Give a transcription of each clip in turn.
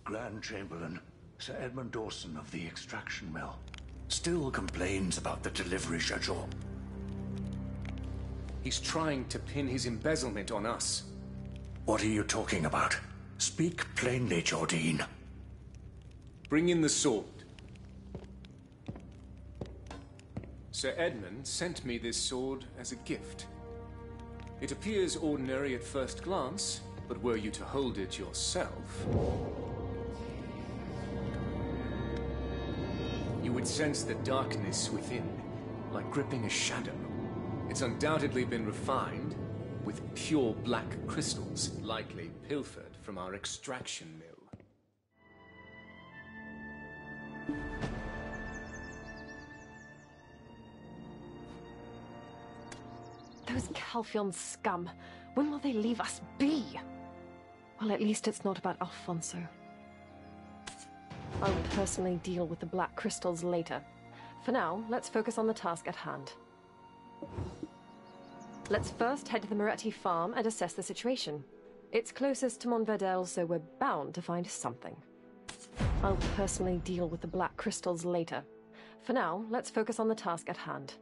Grand Chamberlain, Sir Edmund Dawson of the extraction mill, still complains about the delivery schedule. He's trying to pin his embezzlement on us. What are you talking about? Speak plainly, Jordine. Bring in the sword. Sir Edmund sent me this sword as a gift. It appears ordinary at first glance, but were you to hold it yourself, you would sense the darkness within, like gripping a shadow. It's undoubtedly been refined with pure black crystals, likely pilfered from our extraction mill. Those Calphion scum. When will they leave us be? Well, at least it's not about Alfonso. I'll personally deal with the black crystals later. For now, let's focus on the task at hand. Let's first head to the Moretti farm and assess the situation. It's closest to Montverdel, so we're bound to find something. I'll personally deal with the black crystals later. For now, let's focus on the task at hand.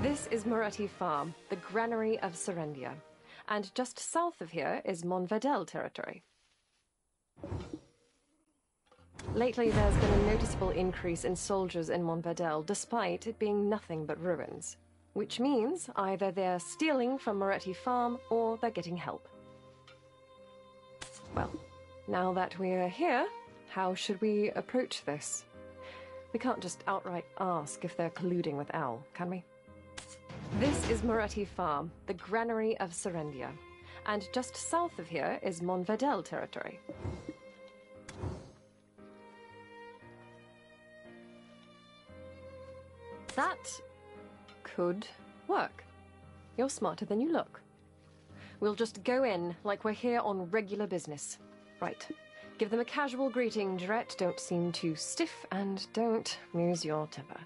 This is Moretti Farm, the granary of Serendia. And just south of here is Montverdel territory. Lately, there's been a noticeable increase in soldiers in Montverdel, despite it being nothing but ruins. Which means either they're stealing from Moretti Farm, or they're getting help. Well, now that we're here, how should we approach this? We can't just outright ask if they're colluding with Al, can we? This is Moretti Farm, the granary of Serendia. And just south of here is Montverdel territory. That could work. You're smarter than you look. We'll just go in like we're here on regular business. Right. Give them a casual greeting, Jarrett. Don't seem too stiff and don't lose your temper.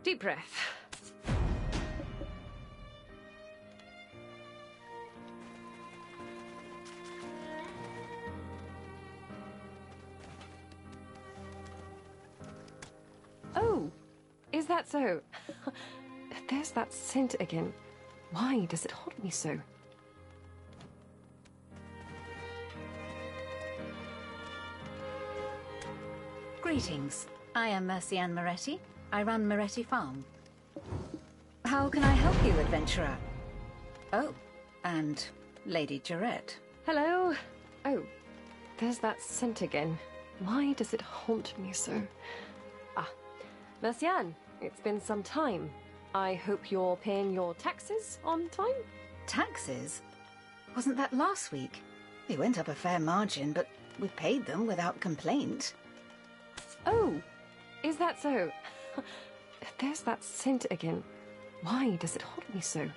Deep breath. Oh, is that so? There's that scent again. Why does it haunt me so? Greetings. I am Mercianne Moretti. I run Moretti Farm. How can I help you, adventurer? Oh, and Lady Jarrett. Hello. Oh, there's that scent again. Why does it haunt me so? Ah, Mercianne, it's been some time. I hope you're paying your taxes on time? Taxes? Wasn't that last week? They went up a fair margin, but we paid them without complaint. Oh, Is that so? There's that scent again. Why does it haunt me so?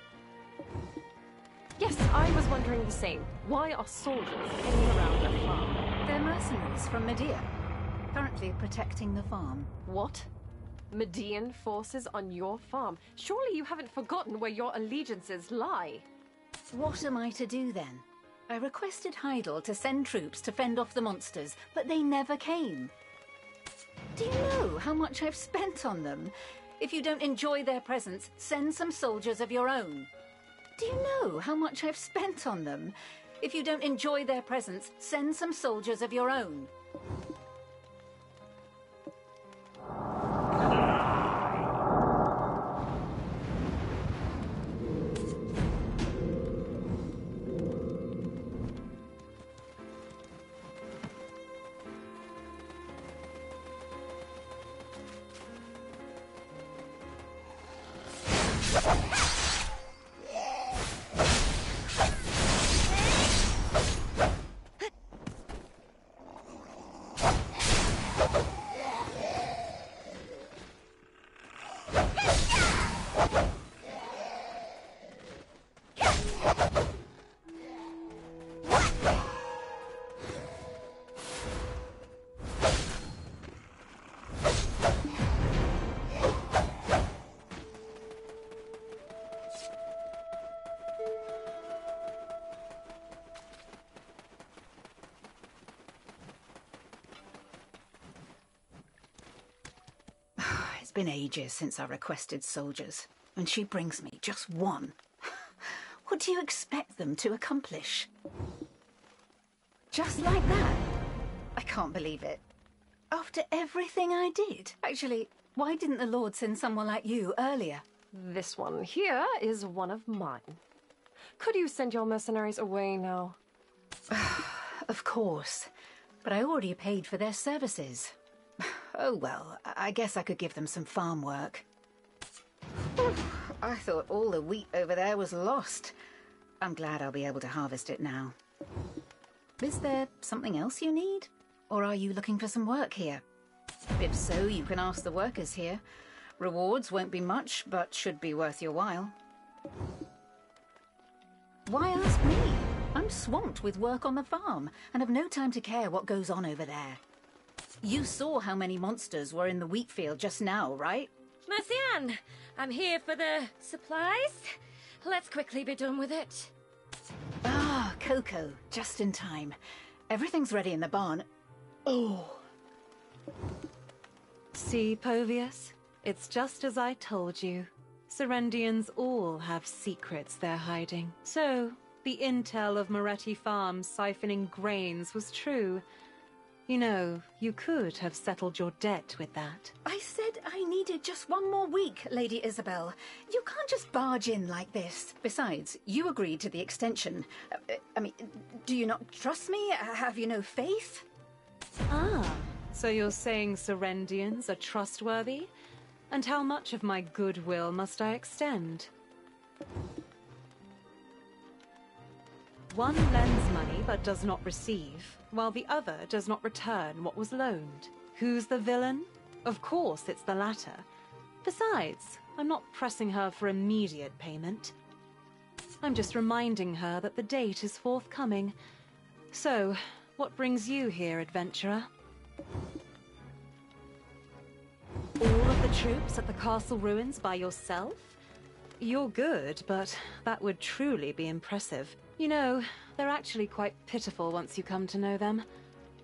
Yes, I was wondering the same. Why are soldiers hanging around a farm? They're mercenaries from Medea, currently protecting the farm. What? Median forces on your farm? Surely you haven't forgotten where your allegiances lie. What am I to do then? I requested Heidel to send troops to fend off the monsters, but they never came. Do you know how much I've spent on them? If you don't enjoy their presence, send some soldiers of your own. Do you know how much I've spent on them? If you don't enjoy their presence, send some soldiers of your own. It's been ages since I requested soldiers, and she brings me just one. What do you expect them to accomplish? Just like that? I can't believe it. After everything I did. Actually, why didn't the Lord send someone like you earlier? This one here is one of mine. Could you send your mercenaries away now? Of course, but I already paid for their services. Oh well, I guess I could give them some farm work. I thought all the wheat over there was lost. I'm glad I'll be able to harvest it now. Is there something else you need? Or are you looking for some work here? If so, you can ask the workers here. Rewards won't be much, but should be worth your while. Why ask me? I'm swamped with work on the farm, and have no time to care what goes on over there. You saw how many monsters were in the wheat field just now, right? Mercian, I'm here for the supplies. Let's quickly be done with it. Ah, Coco, just in time. Everything's ready in the barn. Oh. See, Povius? It's just as I told you. Serendians all have secrets they're hiding. So, the intel of Moretti Farms siphoning grains was true. You know, you could have settled your debt with that. I said I needed just one more week, Lady Isabel. You can't just barge in like this. Besides, you agreed to the extension. I mean, do you not trust me? Have you no faith? Ah, so you're saying Serendians are trustworthy? And how much of my goodwill must I extend? One lends money but does not receive, while the other does not return what was loaned. Who's the villain? Of course it's the latter. Besides, I'm not pressing her for immediate payment. I'm just reminding her that the date is forthcoming. So, what brings you here, adventurer? All of the troops at the castle ruins by yourself? You're good, but that would truly be impressive. You know, they're actually quite pitiful once you come to know them.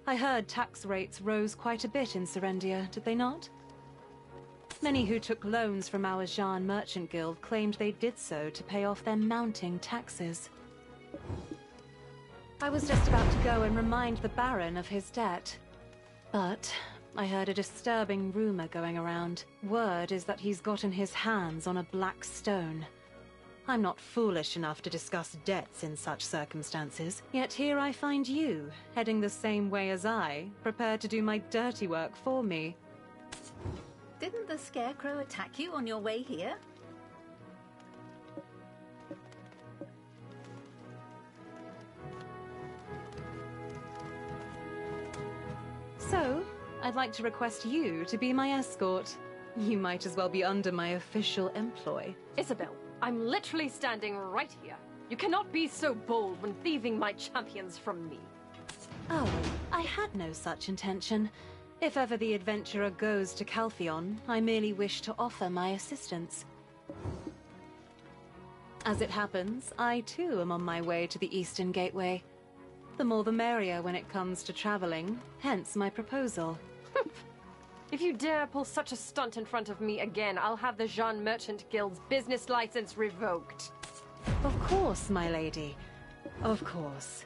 I heard tax rates rose quite a bit in Serendia, did they not? Many who took loans from our Jean Merchant Guild claimed they did so to pay off their mounting taxes. I was just about to go and remind the Baron of his debt. But I heard a disturbing rumor going around. Word is that he's gotten his hands on a black stone. I'm not foolish enough to discuss debts in such circumstances, yet here I find you, heading the same way as I, prepared to do my dirty work for me. Didn't the Scarecrow attack you on your way here? So, I'd like to request you to be my escort. You might as well be under my official employ. Isabel, I'm literally standing right here. You cannot be so bold when thieving my champions from me. Oh, I had no such intention. If ever the adventurer goes to Caltheon, I merely wish to offer my assistance. As it happens, I too am on my way to the Eastern Gateway. The more the merrier when it comes to traveling, hence my proposal. If you dare pull such a stunt in front of me again, I'll have the Jean Merchant Guild's business license revoked. Of course, my lady. Of course.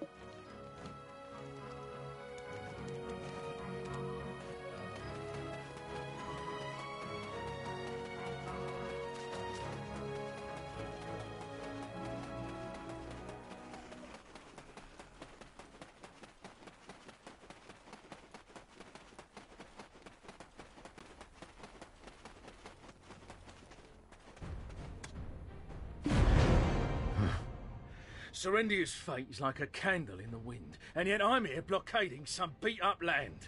Serendia's fate is like a candle in the wind, and yet I'm here blockading some beat-up land.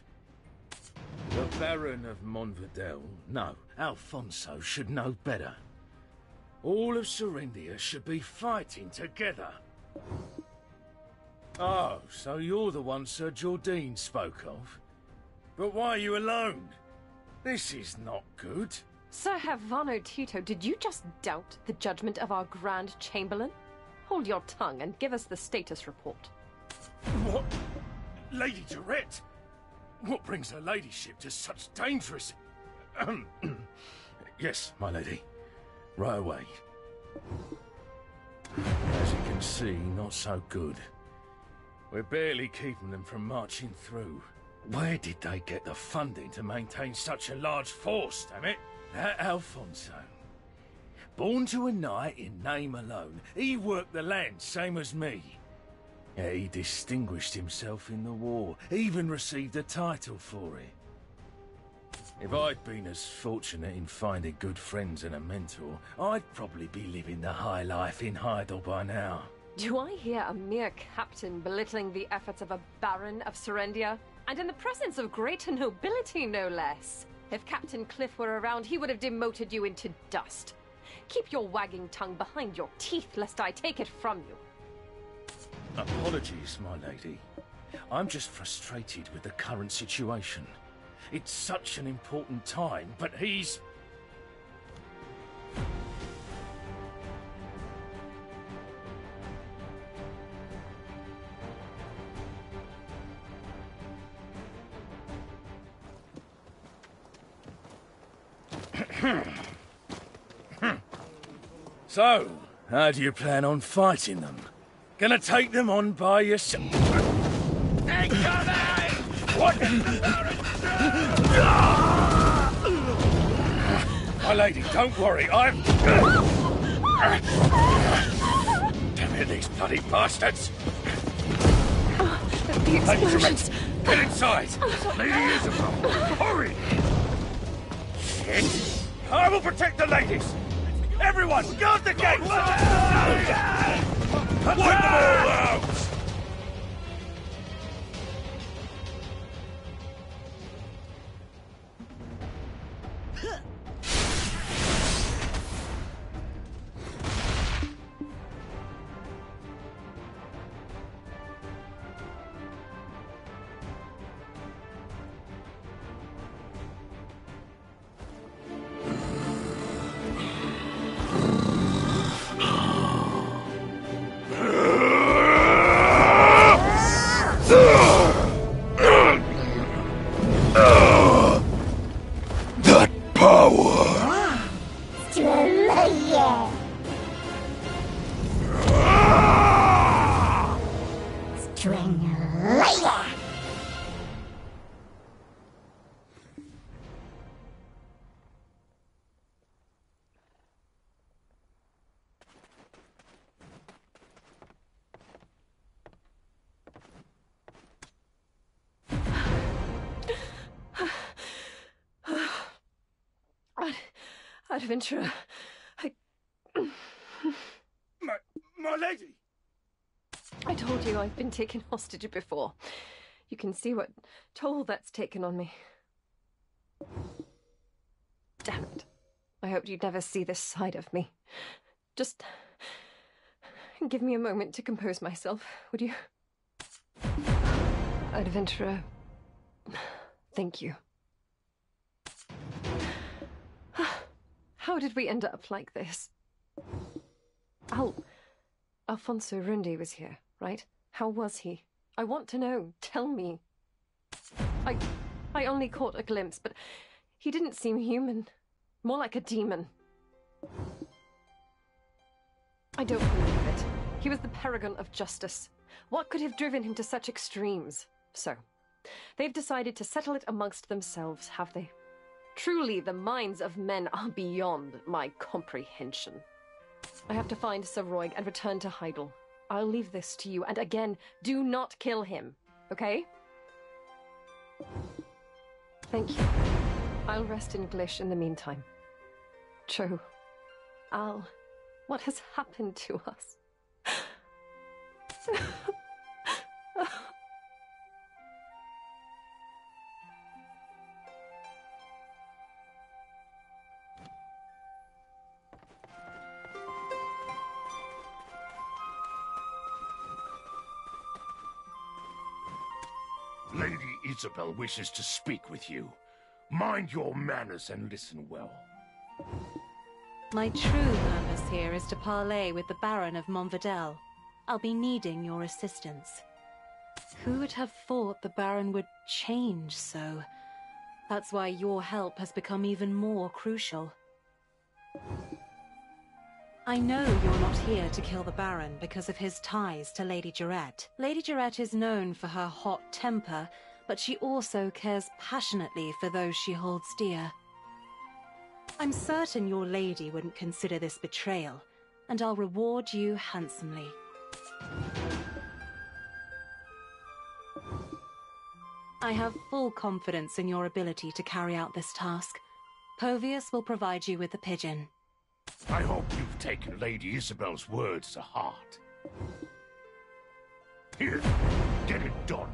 The Baron of Montverdel, no, Alfonso, should know better. All of Serendia should be fighting together. Oh, so you're the one Sir Jordine spoke of? But why are you alone? This is not good. Sir Havano Tito, did you just doubt the judgment of our Grand Chamberlain? Hold your tongue and give us the status report. What? Lady Durette? What brings her ladyship to such dangerous... Yes, my lady. Right away. As you can see, not so good. We're barely keeping them from marching through. Where did they get the funding to maintain such a large force, damn it? That Alfonso. Born to a knight in name alone, he worked the land same as me. Yeah, he distinguished himself in the war, even received a title for it. If I'd been as fortunate in finding good friends and a mentor, I'd probably be living the high life in Heidel by now. Do I hear a mere captain belittling the efforts of a Baron of Serendia? And in the presence of greater nobility, no less. If Captain Cliff were around, he would have demoted you into dust. Keep your wagging tongue behind your teeth, lest I take it from you. Apologies, my lady. I'm just frustrated with the current situation. It's such an important time, but he's... So, how do you plan on fighting them? Gonna take them on by yourself? Incoming! What? My lady, don't worry, I'm... Damn it, these bloody bastards! Lady Durette, get inside! Lady Isabel, hurry! Shit! I will protect the ladies! Everyone, guard the gates! Let them all out! Adventurer, My lady! I told you I've been taken hostage before. You can see what toll that's taken on me. Damn it. I hoped you'd never see this side of me. Just give me a moment to compose myself, would you? Adventurer, thank you. How did we end up like this? Alfonso Rundi was here, right? How was he? I want to know. Tell me. I only caught a glimpse, but he didn't seem human. More like a demon. I don't believe it. He was the paragon of justice. What could have driven him to such extremes? So, they've decided to settle it amongst themselves, have they? Truly, the minds of men are beyond my comprehension. I have to find Sir Roig and return to Heidel. I'll leave this to you, and again, do not kill him, okay? Thank you. I'll rest in Glish in the meantime. Joe, Al, what has happened to us? Lady Isabel wishes to speak with you. Mind your manners and listen well. My true purpose here is to parley with the Baron of Montvidel. I'll be needing your assistance. Who would have thought the Baron would change so? That's why your help has become even more crucial. I know you're not here to kill the Baron because of his ties to Lady Jarette. Lady Jarette is known for her hot temper, but she also cares passionately for those she holds dear. I'm certain your lady wouldn't consider this betrayal, and I'll reward you handsomely. I have full confidence in your ability to carry out this task. Povius will provide you with the pigeon. I hope you've taken Lady Isabel's words to heart. Here, get it done.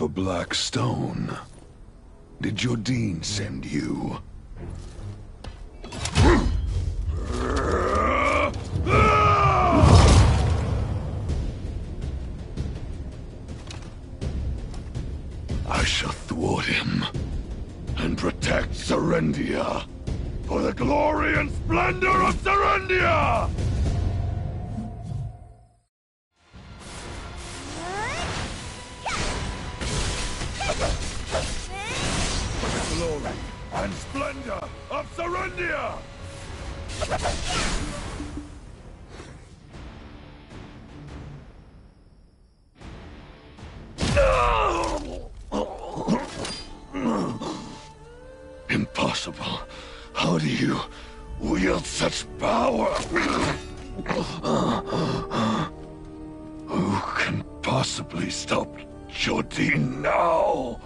a black stone. Did Jordine send you? I shall thwart him and protect Serendia for the glory and splendor of Serendia! For the glory and splendor of Serendia! Impossible. How do you wield such power? Who can possibly stop Jordine now?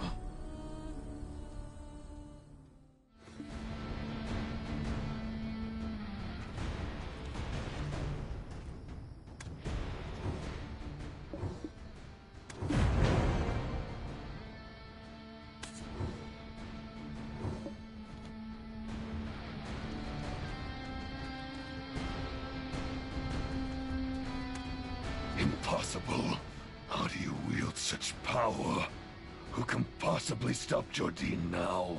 Impossible. How do you wield such power? Who can possibly stop Jordine now?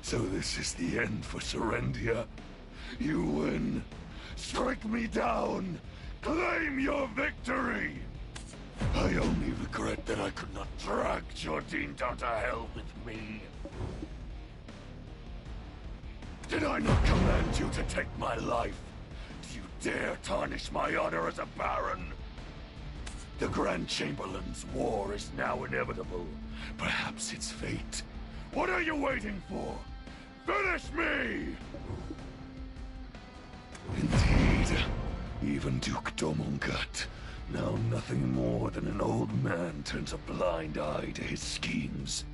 So this is the end for Serendia. You win. Strike me down. Claim your victory. I only regret that I could not drag Jordine down to hell with me. Did I not command you to take my life? Do you dare tarnish my honor as a Baron? The Grand Chamberlain's war is now inevitable. Perhaps it's fate. What are you waiting for? Finish me! Indeed. Even Duke Domungat, now nothing more than an old man, turns a blind eye to his schemes.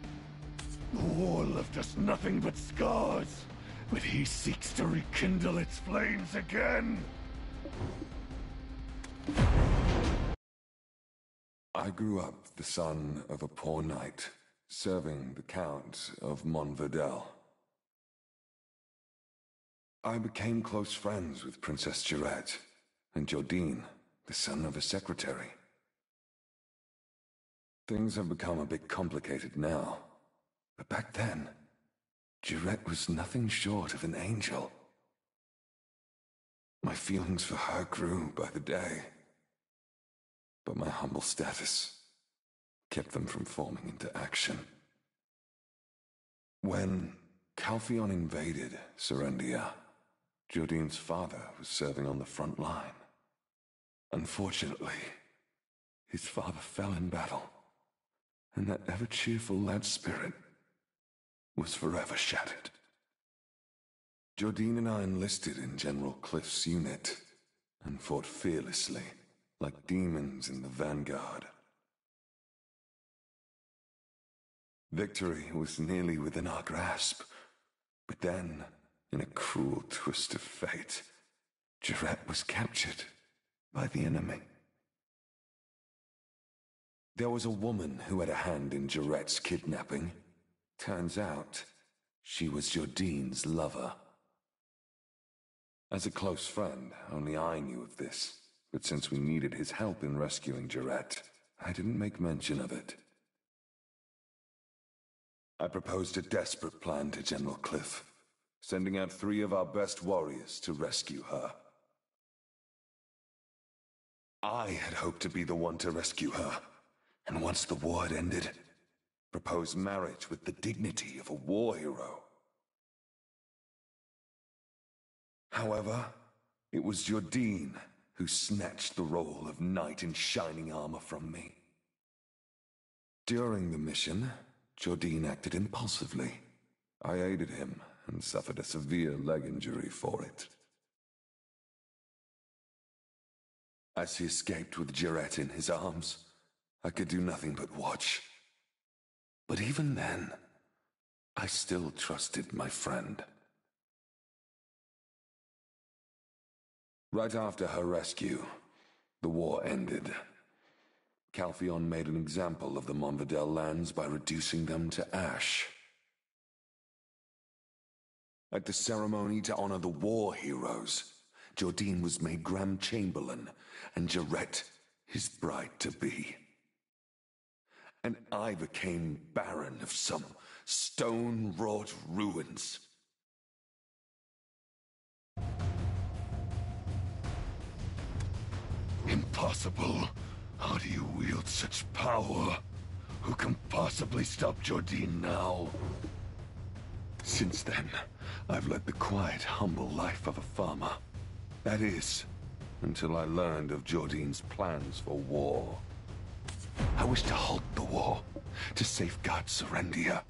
The war left us nothing but scars. But he seeks to rekindle its flames again. I grew up the son of a poor knight, serving the Count of Montverdel. I became close friends with Princess Jurette and Jordine, the son of a secretary. Things have become a bit complicated now, but back then, Jurette was nothing short of an angel. My feelings for her grew by the day, but my humble status kept them from forming into action. When Calpheon invaded Serendia, Jordine's father was serving on the front line. Unfortunately, his father fell in battle, and that ever-cheerful lad spirit was forever shattered. Jordine and I enlisted in General Cliff's unit and fought fearlessly, like demons in the vanguard. Victory was nearly within our grasp, but then, in a cruel twist of fate, Jurette was captured by the enemy. There was a woman who had a hand in Jurette's kidnapping. Turns out, she was Jordine's lover. As a close friend, only I knew of this, but since we needed his help in rescuing Jurette, I didn't make mention of it. I proposed a desperate plan to General Cliff, sending out 3 of our best warriors to rescue her. I had hoped to be the one to rescue her, and once the war had ended, propose marriage with the dignity of a war hero. However, it was Jordine who snatched the role of knight in shining armor from me. During the mission, Jordine acted impulsively. I aided him and suffered a severe leg injury for it. As he escaped with Jurette in his arms, I could do nothing but watch. But even then, I still trusted my friend. Right after her rescue, the war ended. Calpheon made an example of the Monvidel lands by reducing them to ash. At the ceremony to honor the war heroes, Jordine was made Grand Chamberlain, and Jarrett his bride-to-be. And I became Baron of some stone-wrought ruins. Impossible. How do you wield such power? Who can possibly stop Jordine now? Since then, I've led the quiet, humble life of a farmer. That is, until I learned of Jordine's plans for war. I wish to halt the war, to safeguard Serendia,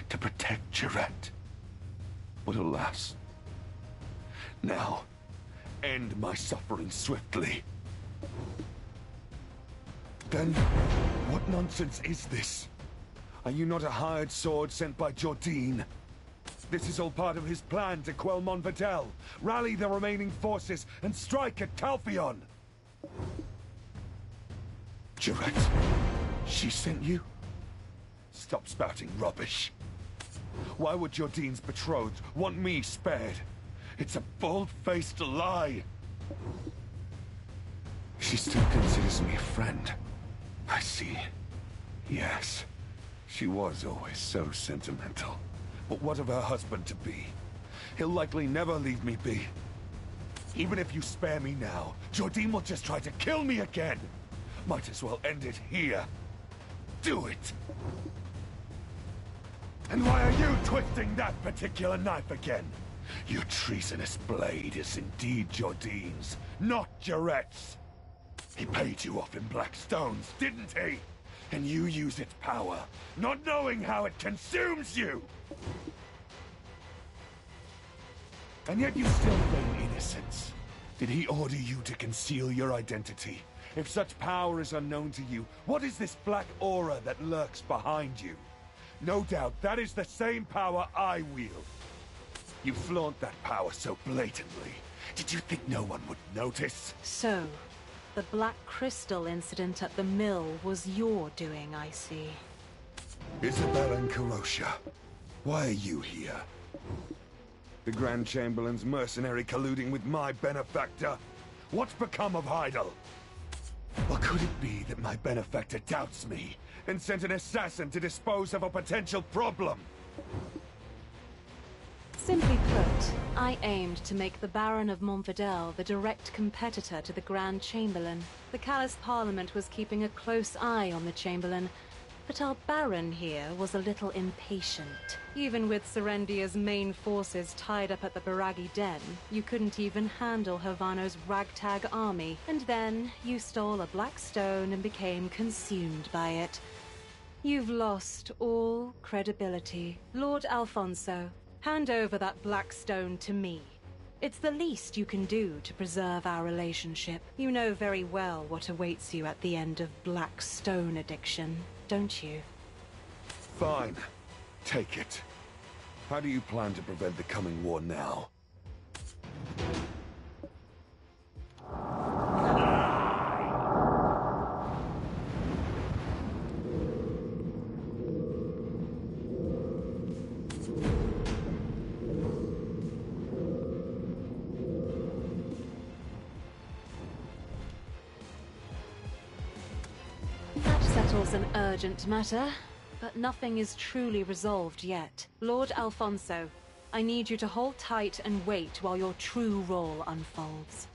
to protect Jarrett. But alas, now, end my suffering swiftly. Then, what nonsense is this? Are you not a hired sword sent by Jordine? This is all part of his plan to quell Monvidel, rally the remaining forces, and strike at Calpheon! Jarrett, she sent you? Stop spouting rubbish. Why would Jordine's betrothed want me spared? It's a bald-faced lie! She still considers me a friend. I see. Yes, she was always so sentimental. But what of her husband-to-be? He'll likely never leave me be. Even if you spare me now, Jordine will just try to kill me again! Might as well end it here. Do it! And why are you twisting that particular knife again? Your treasonous blade is indeed Jordine's, not Jarrett's. He paid you off in black stones, didn't he? And you use its power, not knowing how it consumes you! And yet you still feign innocence. Did he order you to conceal your identity? If such power is unknown to you, what is this black aura that lurks behind you? No doubt that is the same power I wield. You flaunt that power so blatantly. Did you think no one would notice? So, the Black Crystal incident at the mill was your doing, I see. Isabel and Karosha, why are you here? The Grand Chamberlain's mercenary colluding with my benefactor? What's become of Heidel? Or could it be that my benefactor doubts me and sent an assassin to dispose of a potential problem? Simply put, I aimed to make the Baron of Monvidel the direct competitor to the Grand Chamberlain. The Callous Parliament was keeping a close eye on the Chamberlain, but our Baron here was a little impatient. Even with Serendia's main forces tied up at the Baragi Den, you couldn't even handle Havano's ragtag army. And then you stole a black stone and became consumed by it. You've lost all credibility. Lord Alfonso, hand over that black stone to me. It's the least you can do to preserve our relationship. You know very well what awaits you at the end of black stone addiction, don't you? Fine. Take it. How do you plan to prevent the coming war now? That settles an urgent matter, but nothing is truly resolved yet. Lord Alfonso, I need you to hold tight and wait while your true role unfolds.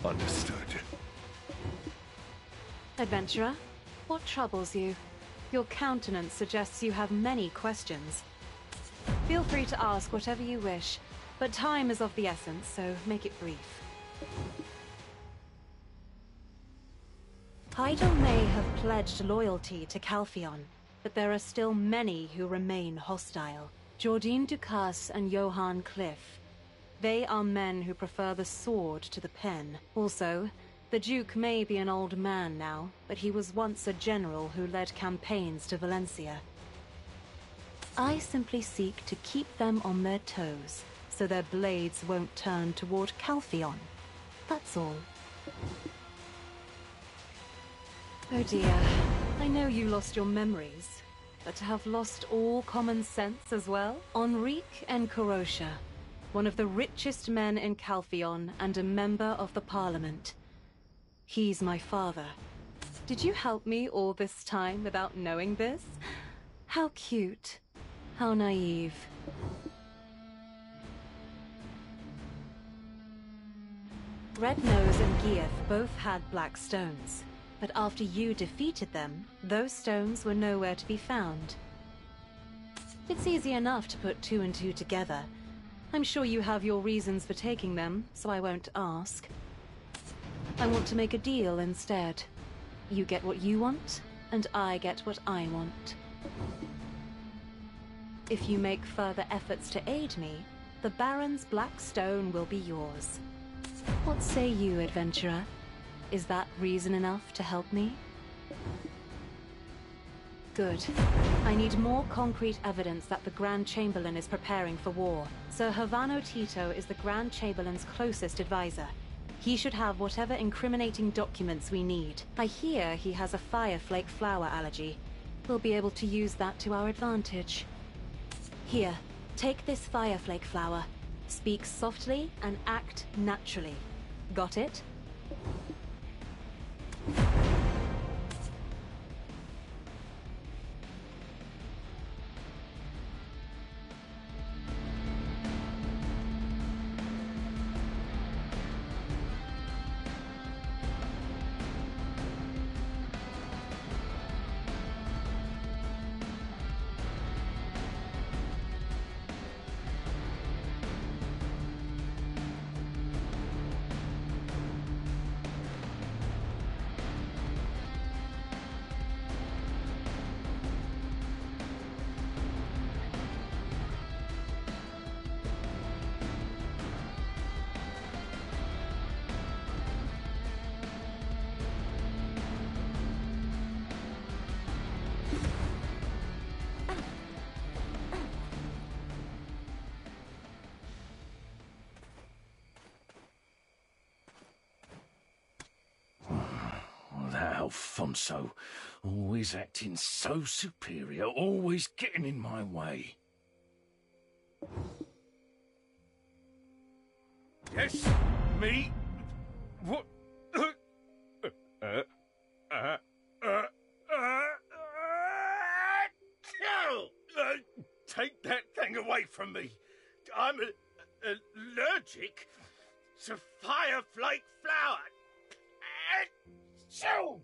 Understood. Adventurer, what troubles you? Your countenance suggests you have many questions. Feel free to ask whatever you wish, but time is of the essence, so make it brief. Heidel may have pledged loyalty to Calpheon, but there are still many who remain hostile. Jordine Ducasse and Johann Cliff. They are men who prefer the sword to the pen. Also, the Duke may be an old man now, but he was once a general who led campaigns to Valencia. I simply seek to keep them on their toes, so their blades won't turn toward Calpheon. That's all. Oh dear. I know you lost your memories, but to have lost all common sense as well? Enrique Encorosha, one of the richest men in Calpheon and a member of the Parliament. He's my father. Did you help me all this time without knowing this? How cute. How naive. Rednose and Gieth both had black stones, but after you defeated them, those stones were nowhere to be found. It's easy enough to put two and two together. I'm sure you have your reasons for taking them, so I won't ask. I want to make a deal instead. You get what you want, and I get what I want. If you make further efforts to aid me, the Baron's black stone will be yours. What say you, adventurer? Is that reason enough to help me? Good. I need more concrete evidence that the Grand Chamberlain is preparing for war. Sir Havano Tito is the Grand Chamberlain's closest advisor. He should have whatever incriminating documents we need. I hear he has a fireflake flower allergy. We'll be able to use that to our advantage. Here, take this fireflake flower. Speak softly and act naturally. Got it? That Alfonso, always acting so superior, always getting in my way. Yes, me? What? Take that thing away from me. I'm allergic to fireflake flower. So,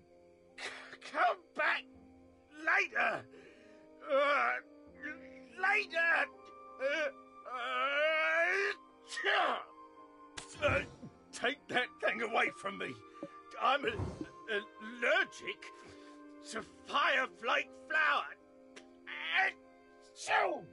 come back later. Take that thing away from me. I'm allergic to fireflake flower. So.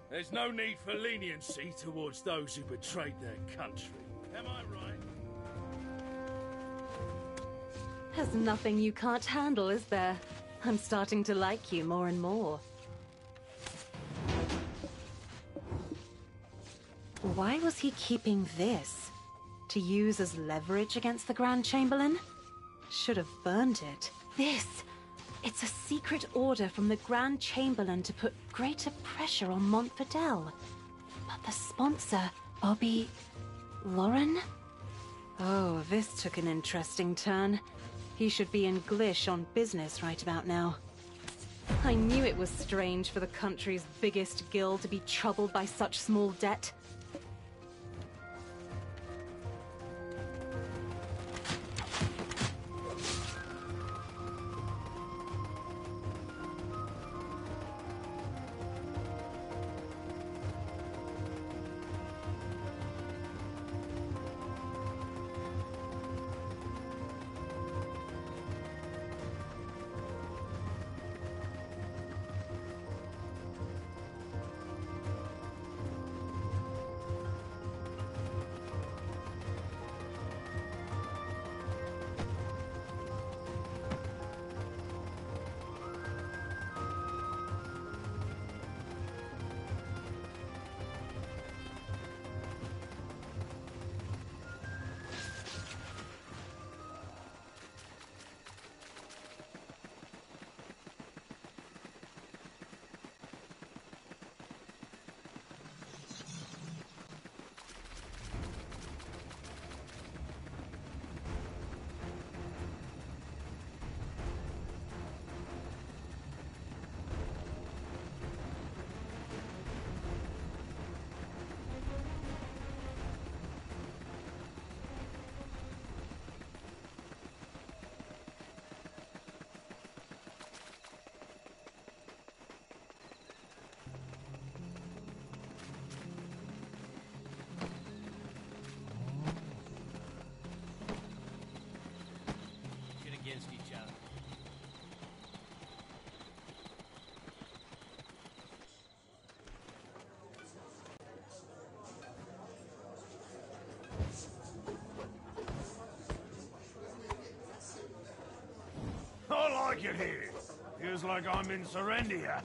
There's no need for leniency towards those who betrayed their country. Am I right? There's nothing you can't handle, is there? I'm starting to like you more and more. Why was he keeping this? To use as leverage against the Grand Chamberlain? Should have burned it. This! It's a secret order from the Grand Chamberlain to put greater pressure on Montfidel. But the sponsor, Bobby... Lauren? Oh, this took an interesting turn. He should be in Glish on business right about now. I knew it was strange for the country's biggest guild to be troubled by such small debt. like it here. Feels like I'm in Serendia.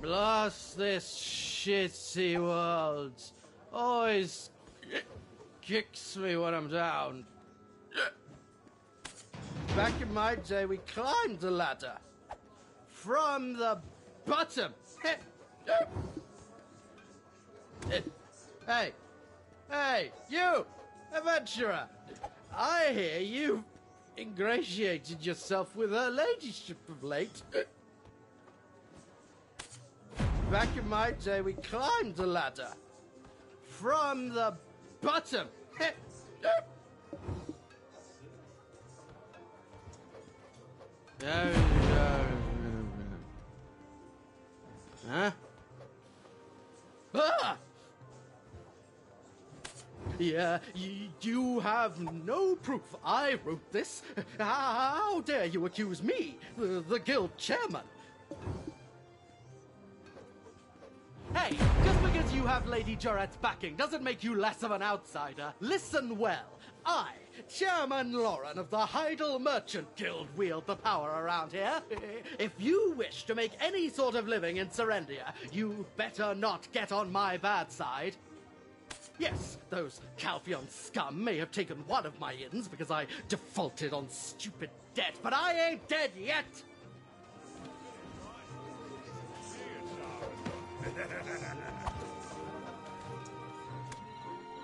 Blast this shitty world. Always kicks me when I'm down. Back in my day, we climbed the ladder. From the bottom. Hey, you, adventurer. I hear you've ingratiated yourself with her ladyship of late. Back in my day, we climbed the ladder. From the bottom. Huh? Ah! Yeah, you have no proof I wrote this. How dare you accuse me, the guild chairman? Hey, just because you have Lady Joret's backing doesn't make you less of an outsider. Listen well. I, Chairman Lauren of the Heidel Merchant Guild, wield the power around here. If you wish to make any sort of living in Serendia, you better not get on my bad side. Yes, those Calpheon scum may have taken one of my inns because I defaulted on stupid debt, but I ain't dead yet!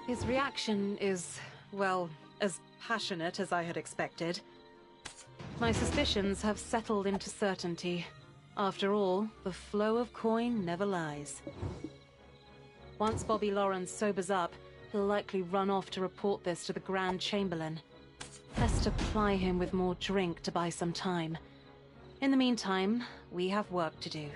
His reaction is, well, as passionate as I had expected. My suspicions have settled into certainty. After all, the flow of coin never lies. Once Bobby Lawrence sobers up, he'll likely run off to report this to the Grand Chamberlain. Best to ply him with more drink to buy some time. In the meantime, we have work to do.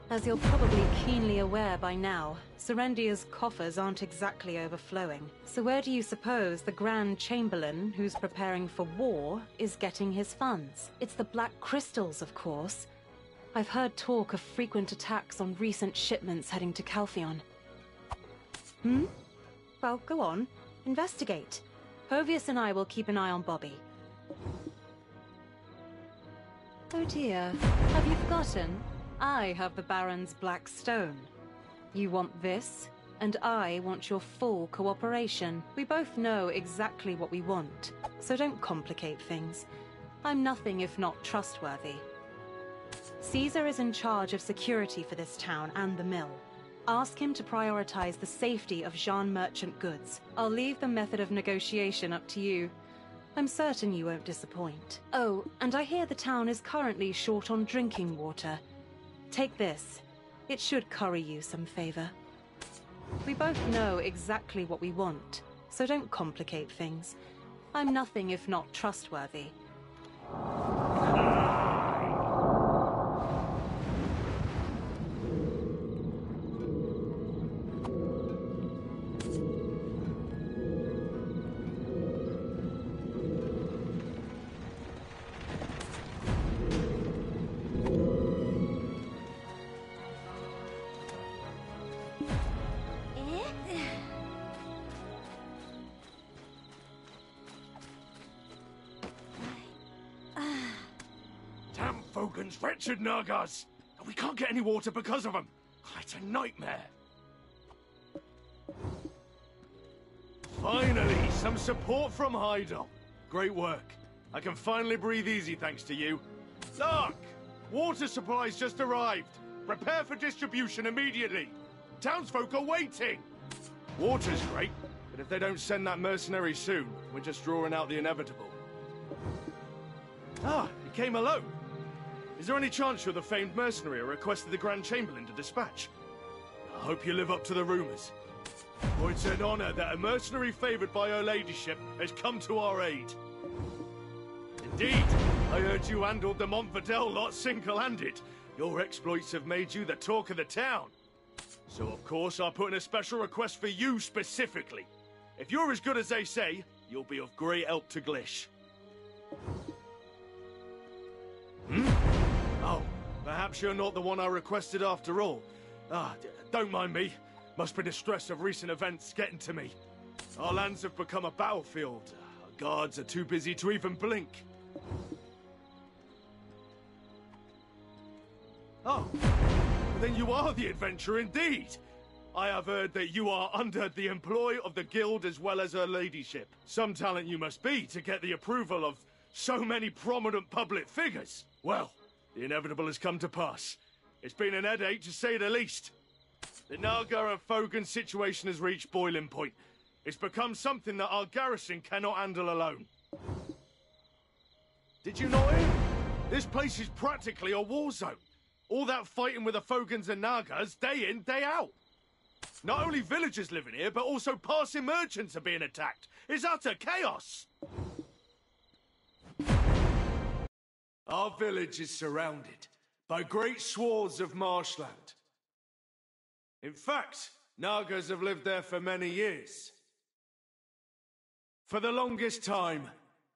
As you're probably keenly aware by now, Serendia's coffers aren't exactly overflowing. So where do you suppose the Grand Chamberlain, who's preparing for war, is getting his funds? It's the Black Crystals, of course. I've heard talk of frequent attacks on recent shipments heading to Calpheon. Well, go on. Investigate. Hovius and I will keep an eye on Bobby. Oh dear, have you forgotten? I have the Baron's Black Stone. You want this, and I want your full cooperation. We both know exactly what we want, so don't complicate things. I'm nothing if not trustworthy. Caesar is in charge of security for this town and the mill. Ask him to prioritize the safety of Jean merchant goods. I'll leave the method of negotiation up to you. I'm certain you won't disappoint. Oh, and I hear the town is currently short on drinking water. Take this. It should curry you some favor. We both know exactly what we want, so don't complicate things. I'm nothing if not trustworthy. Wretched Nagas! We can't get any water because of them! It's a nightmare! Finally, some support from Heidel. Great work. I can finally breathe easy thanks to you. Look! Water supplies just arrived. Prepare for distribution immediately. Townsfolk are waiting. Water's great, but if they don't send that mercenary soon, we're just drawing out the inevitable. Ah, he came alone. Is there any chance you're the famed mercenary I requested the Grand Chamberlain to dispatch? I hope you live up to the rumours. For it's an honour that a mercenary favoured by her ladyship has come to our aid. Indeed, I heard you handled the Montvidel lot single-handed. Your exploits have made you the talk of the town. So of course I put in a special request for you specifically. If you're as good as they say, you'll be of great help to Glish. Perhaps you're not the one I requested after all. Don't mind me. Must be the stress of recent events getting to me. Our lands have become a battlefield. Our guards are too busy to even blink. Oh, then you are the adventurer indeed. I have heard that you are under the employ of the guild as well as her ladyship. Some talent you must be to get the approval of so many prominent public figures. Well, the inevitable has come to pass. It's been an headache to say the least. The Naga and Fogan situation has reached boiling point. It's become something that our garrison cannot handle alone. Did you not hear? This place is practically a war zone. All that fighting with the Fogans and Nagas, day in, day out. Not only villagers living here, but also passing merchants are being attacked. It's utter chaos. Our village is surrounded by great swaths of marshland. In fact, Nagas have lived there for many years. For the longest time,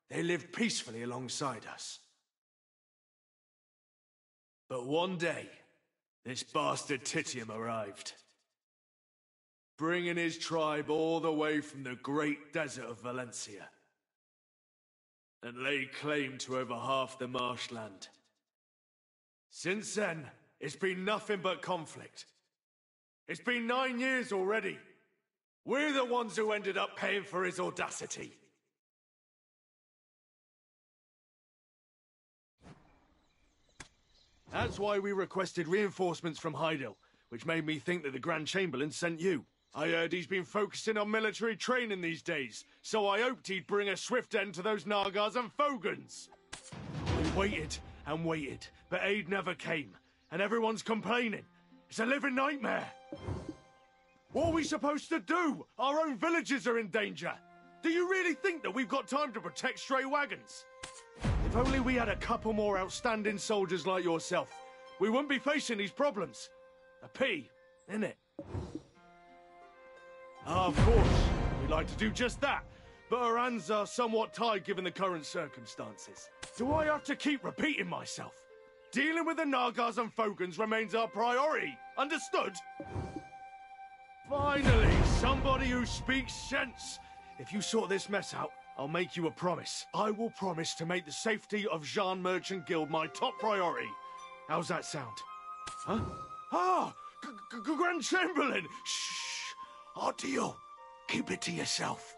they lived peacefully alongside us. But one day, this bastard Titium arrived, bringing his tribe all the way from the great desert of Valencia, and laid claim to over half the marshland. Since then, it's been nothing but conflict. It's been 9 years already. We're the ones who ended up paying for his audacity. That's why we requested reinforcements from Heidel, which made me think that the Grand Chamberlain sent you. I heard he's been focusing on military training these days, so I hoped he'd bring a swift end to those Nagas and Fogans. We waited and waited, but aid never came, and everyone's complaining. It's a living nightmare. What are we supposed to do? Our own villages are in danger. Do you really think that we've got time to protect stray wagons? If only we had a couple more outstanding soldiers like yourself, we wouldn't be facing these problems. A pity, innit? Of course, we'd like to do just that, but our hands are somewhat tied given the current circumstances. Do I have to keep repeating myself? Dealing with the Nagas and Fogans remains our priority, understood? Finally, somebody who speaks sense. If you sort this mess out, I'll make you a promise. I will promise to make the safety of Jean Merchant Guild my top priority. How's that sound? Huh? Ah! Grand Chamberlain! Shh! Our deal. Keep it to yourself.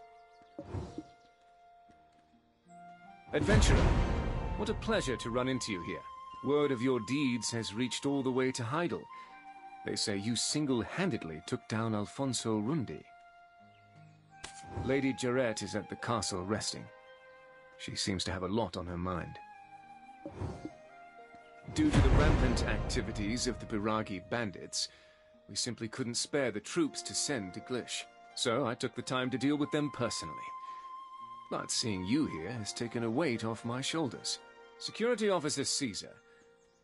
Adventurer, what a pleasure to run into you here. Word of your deeds has reached all the way to Heidel. They say you single-handedly took down Alfonso Rundi. Lady Jarrett is at the castle resting. She seems to have a lot on her mind. Due to the rampant activities of the Biragi bandits, we simply couldn't spare the troops to send to Glish. So I took the time to deal with them personally. But seeing you here has taken a weight off my shoulders. Security Officer Caesar,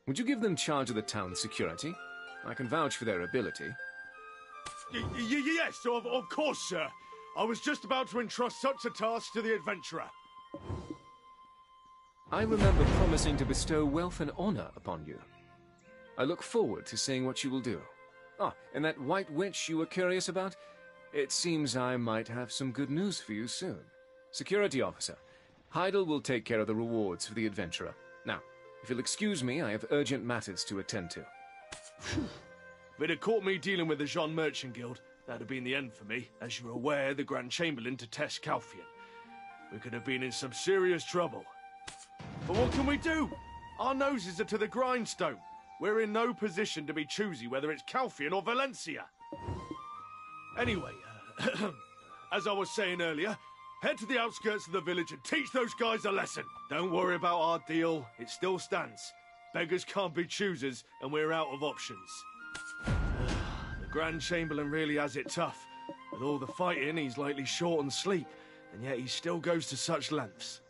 would you give them charge of the town's security? I can vouch for their ability. Yes, of course, sir. I was just about to entrust such a task to the adventurer. I remember promising to bestow wealth and honor upon you. I look forward to seeing what you will do. Ah, and that white witch you were curious about? It seems I might have some good news for you soon. Security Officer, Heidel will take care of the rewards for the adventurer. Now, if you'll excuse me, I have urgent matters to attend to. If it had caught me dealing with the Jean Merchant Guild, that'd have been the end for me. As you're aware, the Grand Chamberlain detests Calfian. We could have been in some serious trouble. But what can we do? Our noses are to the grindstone. We're in no position to be choosy whether it's Calfian or Valencia. Anyway, as I was saying earlier, head to the outskirts of the village and teach those guys a lesson. Don't worry about our deal, it still stands. Beggars can't be choosers, and we're out of options. The Grand Chamberlain really has it tough. With all the fighting, he's likely short on sleep, and yet he still goes to such lengths.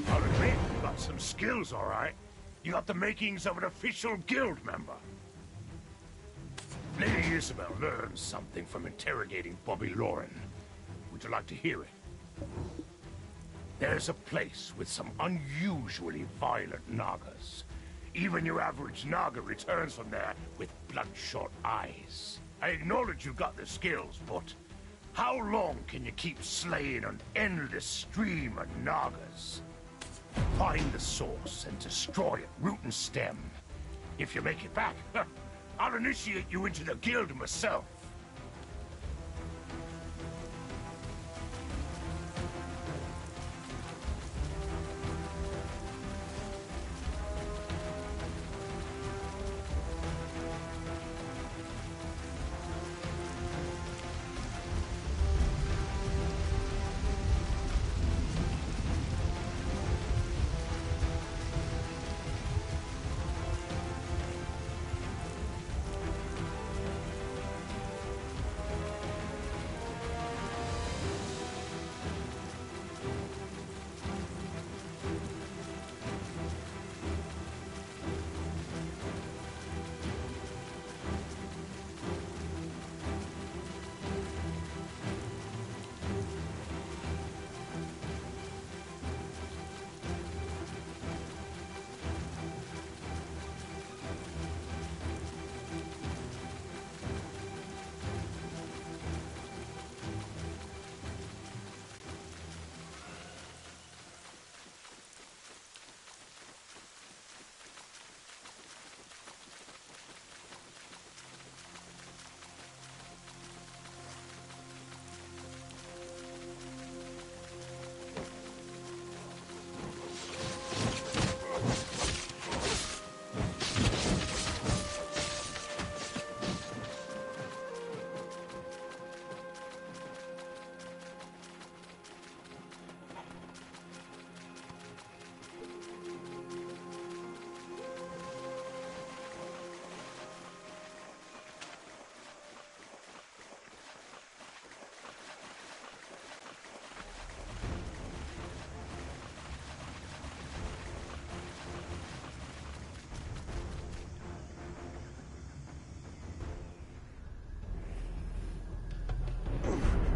I'll admit, you got some skills, all right. You got the makings of an official guild member. Lady Isabel learned something from interrogating Bobby Lauren. Would you like to hear it? There's a place with some unusually violent Nagas. Even your average Naga returns from there with bloodshot eyes. I acknowledge you got the skills, but how long can you keep slaying an endless stream of Nagas? Find the source and destroy it, root and stem. If you make it back, I'll initiate you into the guild myself.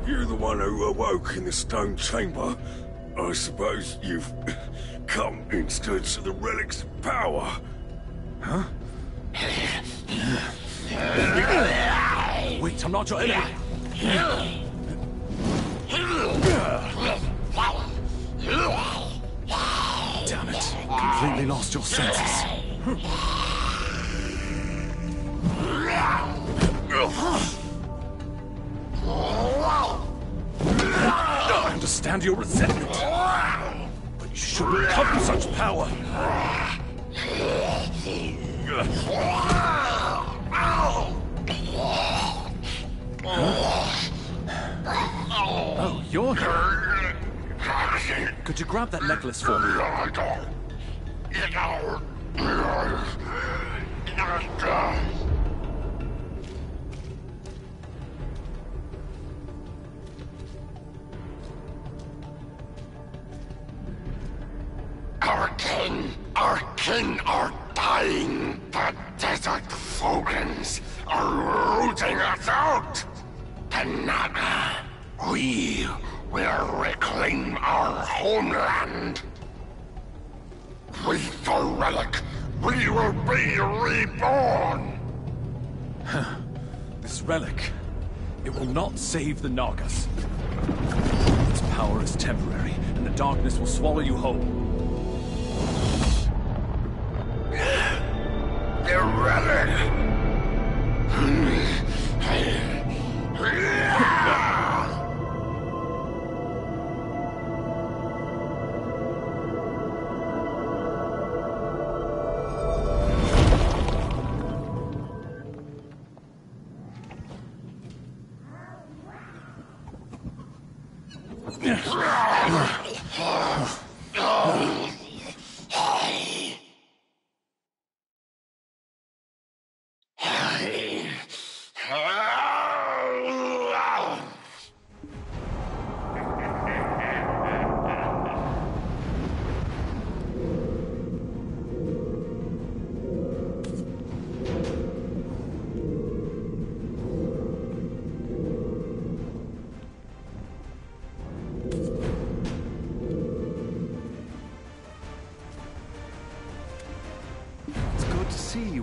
You're the one who awoke in the stone chamber. I suppose you've come instead of the relic's power. Huh? Wait, I'm not your enemy. Damn it. Completely lost your senses. I understand your resentment, but you shouldn't come with such power. Oh, you're here. Could you grab that necklace for me? Our kin are dying. The desert Fogans are rooting us out. Tonight, we will reclaim our homeland. With the relic, we will be reborn. This relic, it will not save the Nagas. Its power is temporary, and the darkness will swallow you whole. The relic!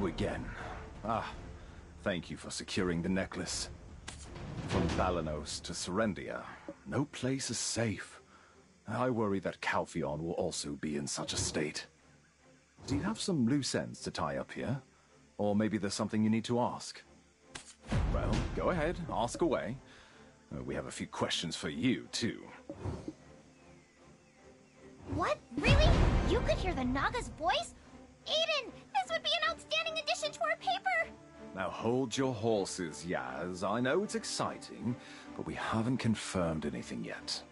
Again. Thank you for securing the necklace. From Balanos to Serendia, no place is safe. I worry that Calpheon will also be in such a state. Do you have some loose ends to tie up here? Or maybe there's something you need to ask? Well, go ahead, ask away. We have a few questions for you, too. What? Really? You could hear the Naga's voice? Aiden, this would be an outstanding addition to our paper! Now hold your horses, Yaz. I know it's exciting, but we haven't confirmed anything yet.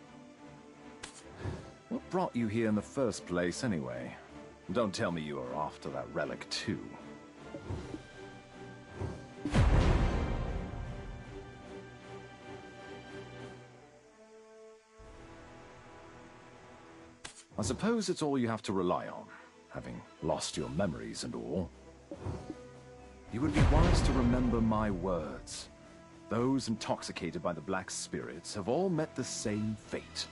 What brought you here in the first place, anyway? Don't tell me you are after that relic, too. I suppose it's all you have to rely on, having lost your memories and all. You would be wise to remember my words. Those intoxicated by the black spirits have all met the same fate.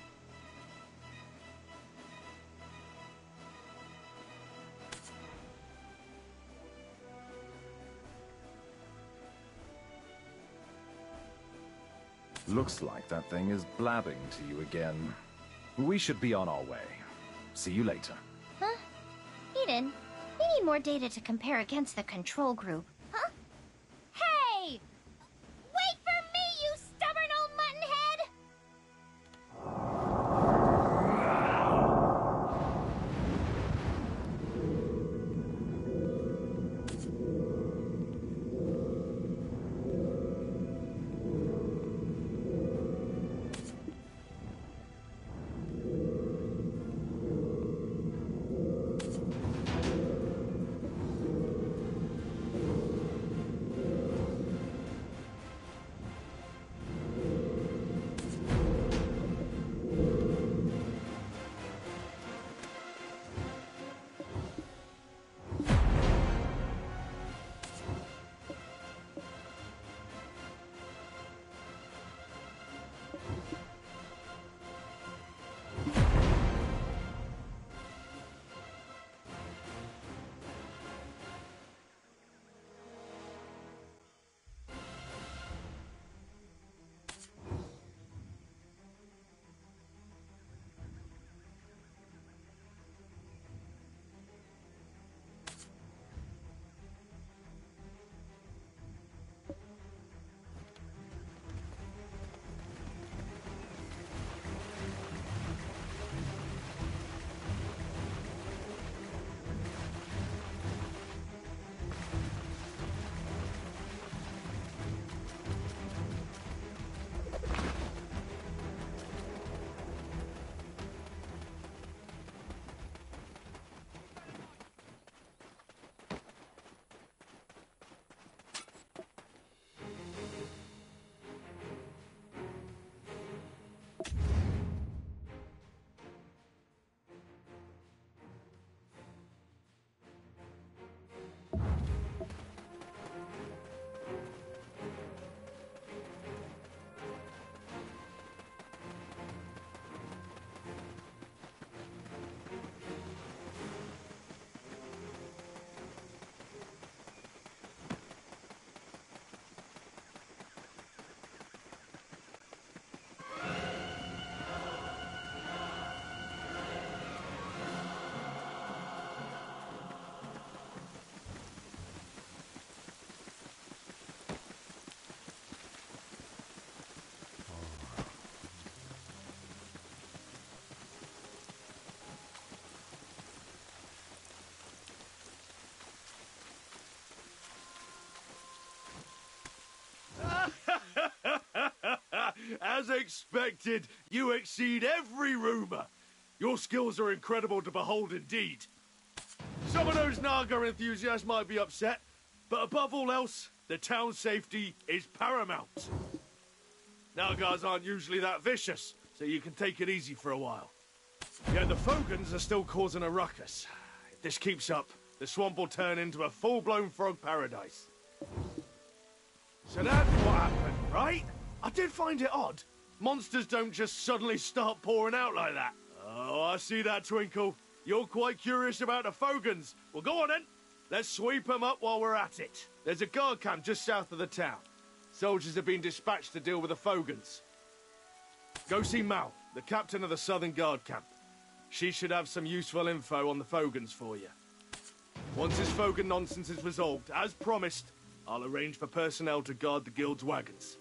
Looks like that thing is blabbing to you again. We should be on our way. See you later. Huh? Eden, we need more data to compare against the control group. Huh? Hey! Wait for me, you stubborn old muttonhead! As expected, you exceed every rumor. Your skills are incredible to behold indeed. Some of those Naga enthusiasts might be upset, but above all else, the town's safety is paramount. Nagas aren't usually that vicious, so you can take it easy for a while. Yet the Fogans are still causing a ruckus. If this keeps up, the swamp will turn into a full-blown frog paradise. So that's what happened, right? I did find it odd. Monsters don't just suddenly start pouring out like that. Oh, I see that twinkle. You're quite curious about the Fogans. Well, go on then. Let's sweep them up while we're at it. There's a guard camp just south of the town. Soldiers have been dispatched to deal with the Fogans. Go see Mal, the captain of the southern guard camp. She should have some useful info on the Fogans for you. Once this Fogan nonsense is resolved, as promised, I'll arrange for personnel to guard the guild's wagons.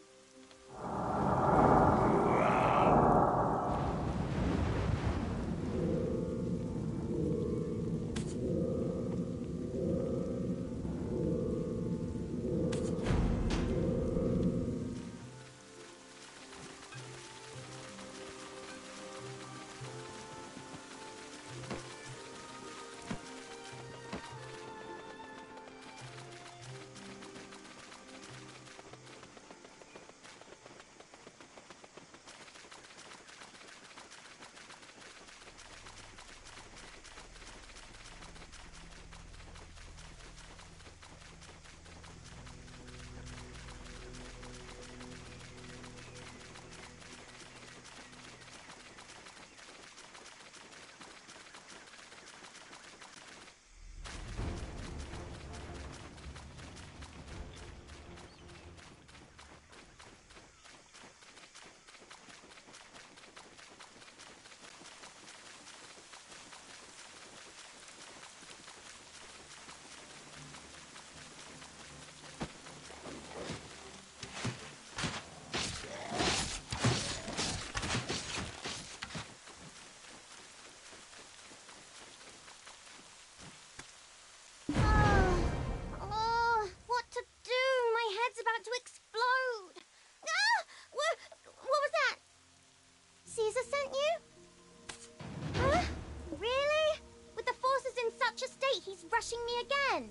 Rushing me again?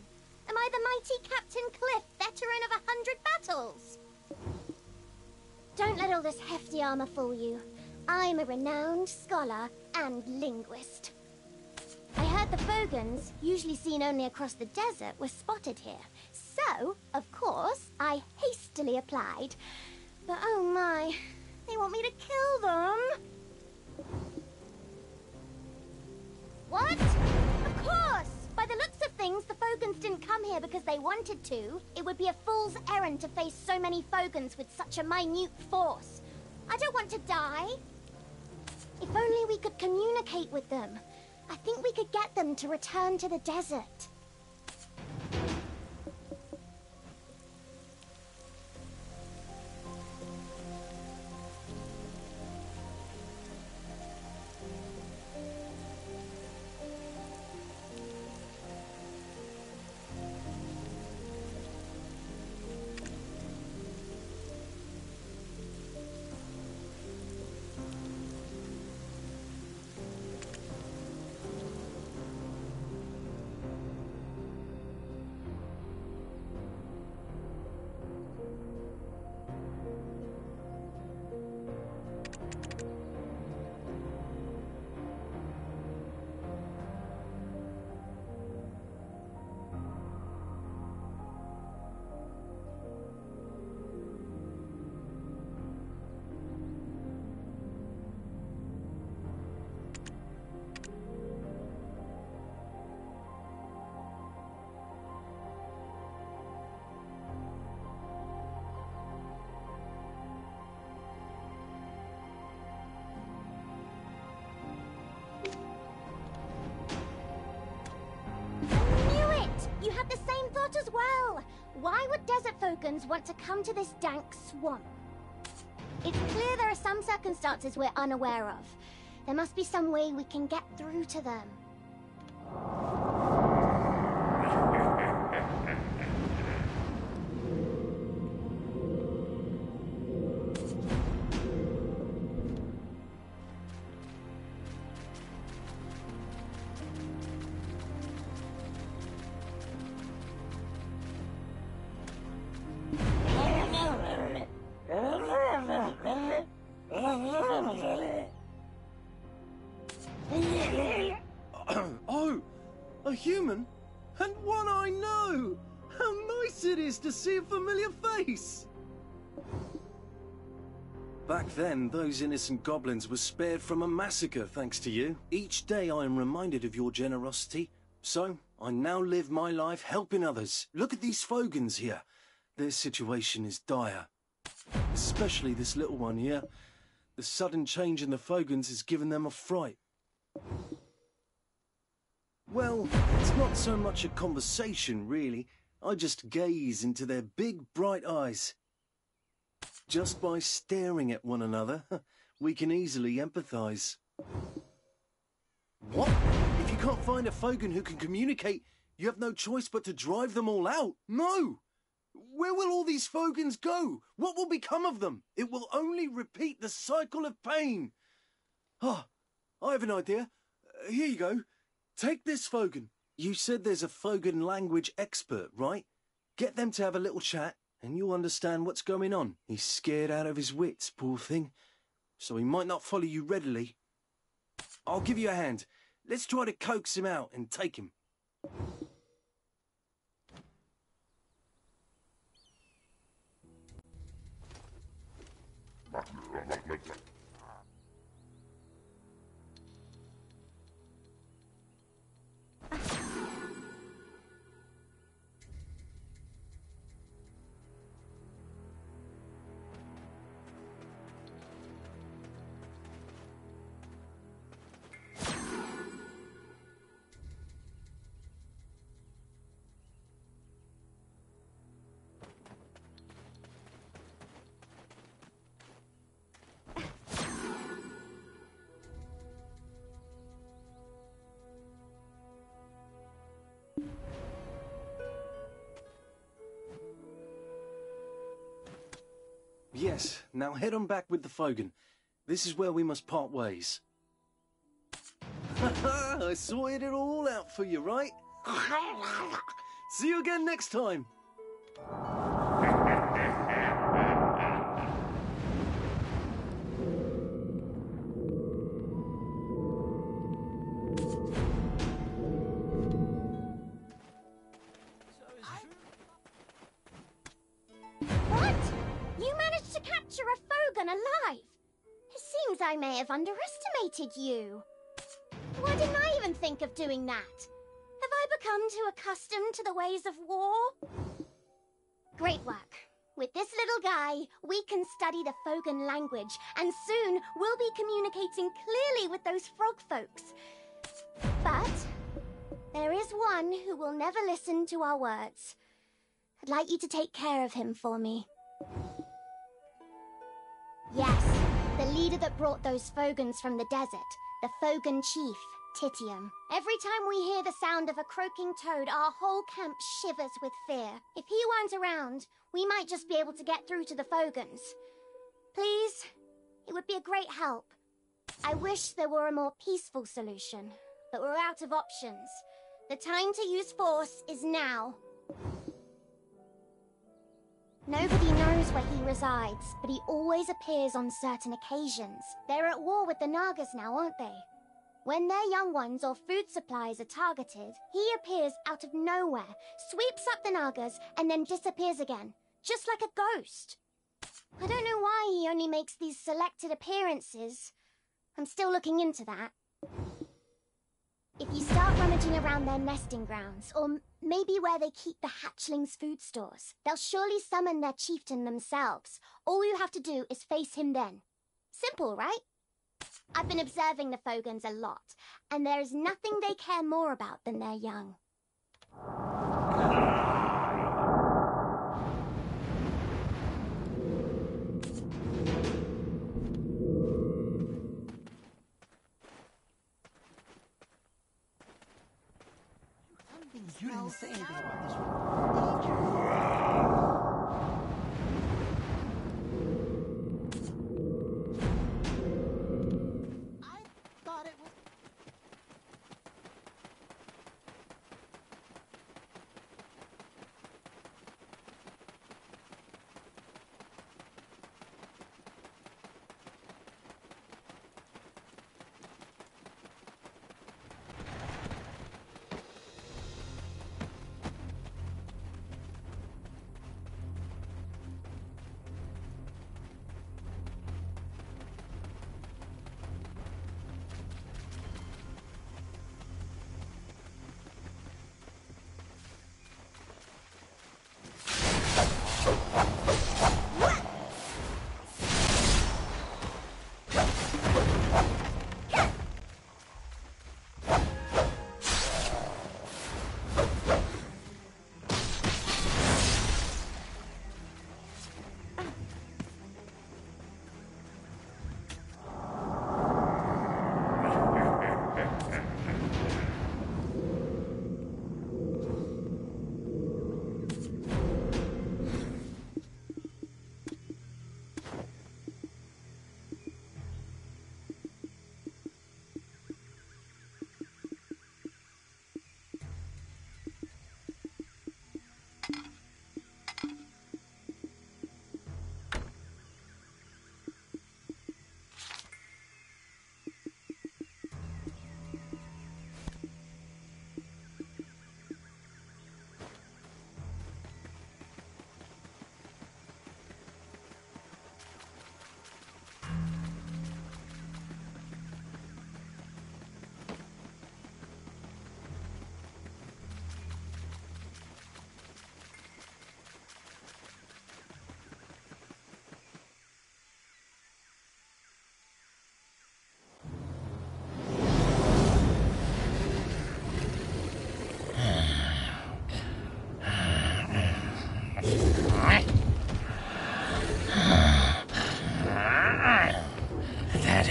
Am I the mighty Captain Cliff, veteran of 100 battles? Don't let all this hefty armor fool you. I'm a renowned scholar and linguist. I heard the Fogans, usually seen only across the desert, were spotted here. So, of course, I hastily applied. But oh my, they want me to kill them. What? Of course! By the looks of things, the Fogans didn't come here because they wanted to. It would be a fool's errand to face so many Fogans with such a minute force. I don't want to die. If only we could communicate with them. I think we could get them to return to the desert. You had the same thought as well. Why would desert Fogans want to come to this dank swamp? It's clear there are some circumstances we're unaware of. There must be some way we can get through to them. human? And one I know! How nice it is to see a familiar face! Back then, those innocent goblins were spared from a massacre thanks to you. Each day I am reminded of your generosity, so I now live my life helping others. Look at these Fogans here. Their situation is dire. Especially this little one here. The sudden change in the Fogans has given them a fright. Well, it's not so much a conversation, really. I just gaze into their big, bright eyes. Just by staring at one another, we can easily empathize. What? If you can't find a Fogan who can communicate, you have no choice but to drive them all out? No! Where will all these Fogans go? What will become of them? It will only repeat the cycle of pain. Ah, I have an idea. Here you go. Take this Fogan. You said there's a Fogan language expert, right? Get them to have a little chat, and you'll understand what's going on. He's scared out of his wits, poor thing. So he might not follow you readily. I'll give you a hand. Let's try to coax him out and take him. Yes, now head on back with the Fogan. This is where we must part ways. I sorted it all out for you, right? See you again next time. Alive. It seems I may have underestimated you. Why didn't I even think of doing that? Have I become too accustomed to the ways of war? Great work. With this little guy, we can study the Fogan language, and soon we'll be communicating clearly with those frog folks. But there is one who will never listen to our words. I'd like you to take care of him for me. Yes, the leader that brought those Fogans from the desert, the Fogan chief, Titium. Every time we hear the sound of a croaking toad, our whole camp shivers with fear. If he weren't around, we might just be able to get through to the Fogans. Please, it would be a great help. I wish there were a more peaceful solution, but we're out of options. The time to use force is now. Nobody knows where he resides, but he always appears on certain occasions. They're at war with the Nagas now, aren't they? When their young ones or food supplies are targeted, he appears out of nowhere, sweeps up the Nagas, and then disappears again, just like a ghost. I don't know why he only makes these selected appearances. I'm still looking into that. If you start rummaging around their nesting grounds, or maybe where they keep the hatchlings' food stores, they'll surely summon their chieftain themselves. All you have to do is face him then. Simple, right? I've been observing the Fogans a lot, and there is nothing they care more about than their young. You didn't say anything about this one. I thought it was...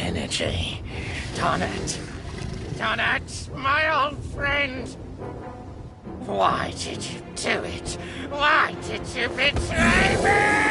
energy. Donut! Donut, my old friend! Why did you do it? Why did you betray me?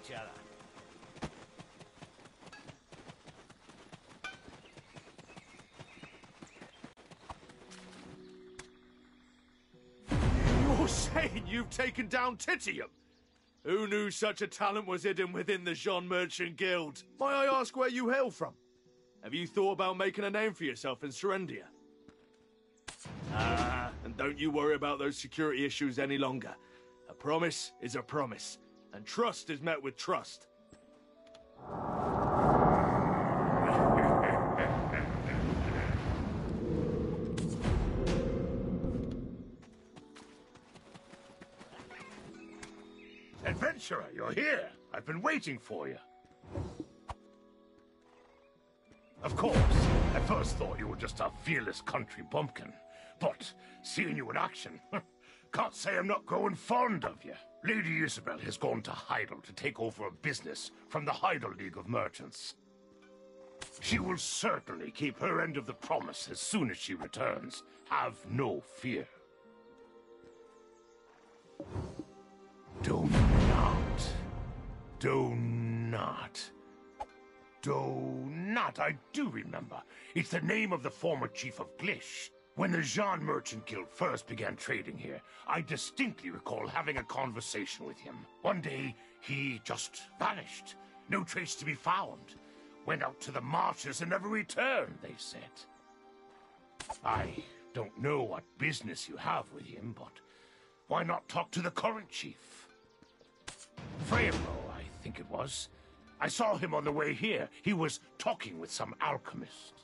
Each other. You're saying you've taken down Titium? Who knew such a talent was hidden within the Jean Merchant Guild? May I ask where you hail from? Have you thought about making a name for yourself in Serendia? And don't you worry about those security issues any longer. A promise is a promise, and trust is met with trust. Adventurer, you're here. I've been waiting for you. Of course, I first thought you were just a fearless country bumpkin. But seeing you in action, can't say I'm not growing fond of you. Lady Isabel has gone to Heidel to take over a business from the Heidel League of Merchants. She will certainly keep her end of the promise as soon as she returns. Have no fear. Do not, I do remember. It's the name of the former chief of Glish. When the Jean Merchant Guild first began trading here, I distinctly recall having a conversation with him. One day, he just vanished. No trace to be found. Went out to the marshes and never returned, they said. I don't know what business you have with him, but why not talk to the current chief? Freymo, I think it was. I saw him on the way here. He was talking with some alchemist.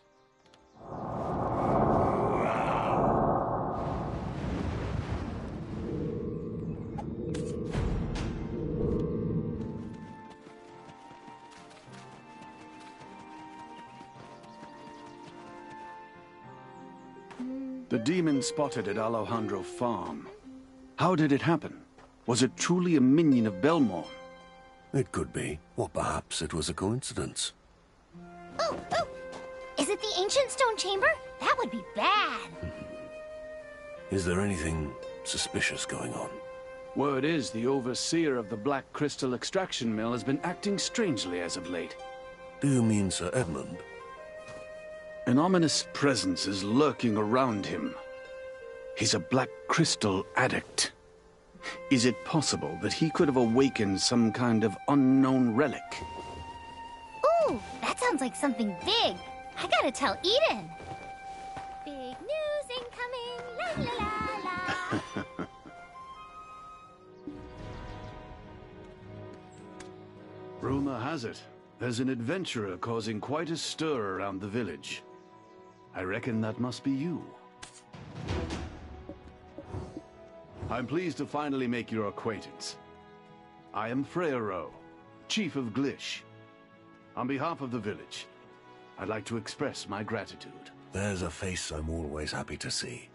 The demon spotted at Alejandro Farm. How did it happen? Was it truly a minion of Belmont? It could be, or perhaps it was a coincidence. Oh, oh! Is it the ancient stone chamber? That would be bad. Is there anything suspicious going on? Word is the overseer of the Black Crystal extraction mill has been acting strangely as of late. Do you mean Sir Edmund? An ominous presence is lurking around him. He's a Black Crystal addict. Is it possible that he could have awakened some kind of unknown relic? Ooh, that sounds like something big. I gotta tell Eden. Big news incoming, la la la la. Rumor has it, there's an adventurer causing quite a stir around the village. I reckon that must be you. I'm pleased to finally make your acquaintance. I am Freyro, Chief of Glish. On behalf of the village, I'd like to express my gratitude. There's a face I'm always happy to see.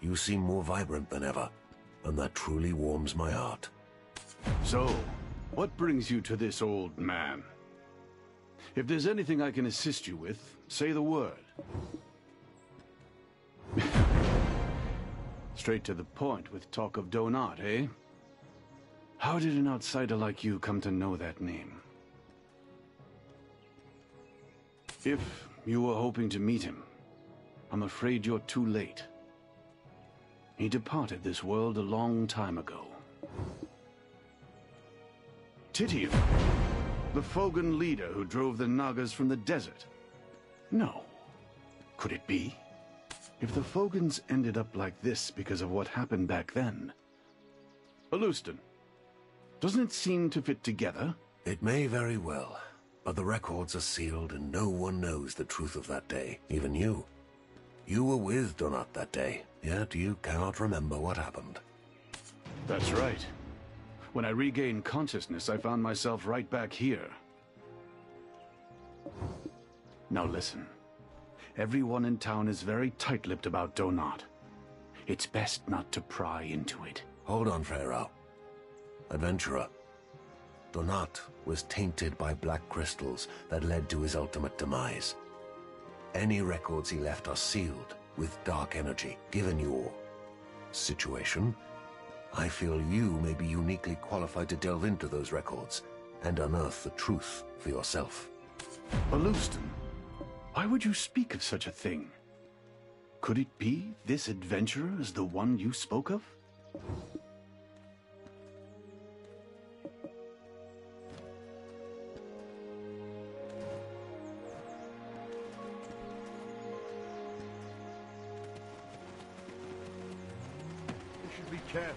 You seem more vibrant than ever, and that truly warms my heart. So, what brings you to this old man? If there's anything I can assist you with, say the word. Straight to the point with talk of Donat, eh? How did an outsider like you come to know that name? If you were hoping to meet him, I'm afraid you're too late. He departed this world a long time ago. Titium, the Fogan leader who drove the Nagas from the desert. No. Could it be? If the Fogans ended up like this because of what happened back then... Alustan, doesn't it seem to fit together? It may very well, but the records are sealed and no one knows the truth of that day, even you. You were with Donat that day, yet you cannot remember what happened. That's right. When I regained consciousness, I found myself right back here. Now listen. Everyone in town is very tight-lipped about Donat. It's best not to pry into it. Hold on, Freyro. Adventurer. Donat was tainted by black crystals that led to his ultimate demise. Any records he left are sealed with dark energy. Given your situation, I feel you may be uniquely qualified to delve into those records and unearth the truth for yourself. Alustan, why would you speak of such a thing? Could it be this adventurer is the one you spoke of? You should be careful.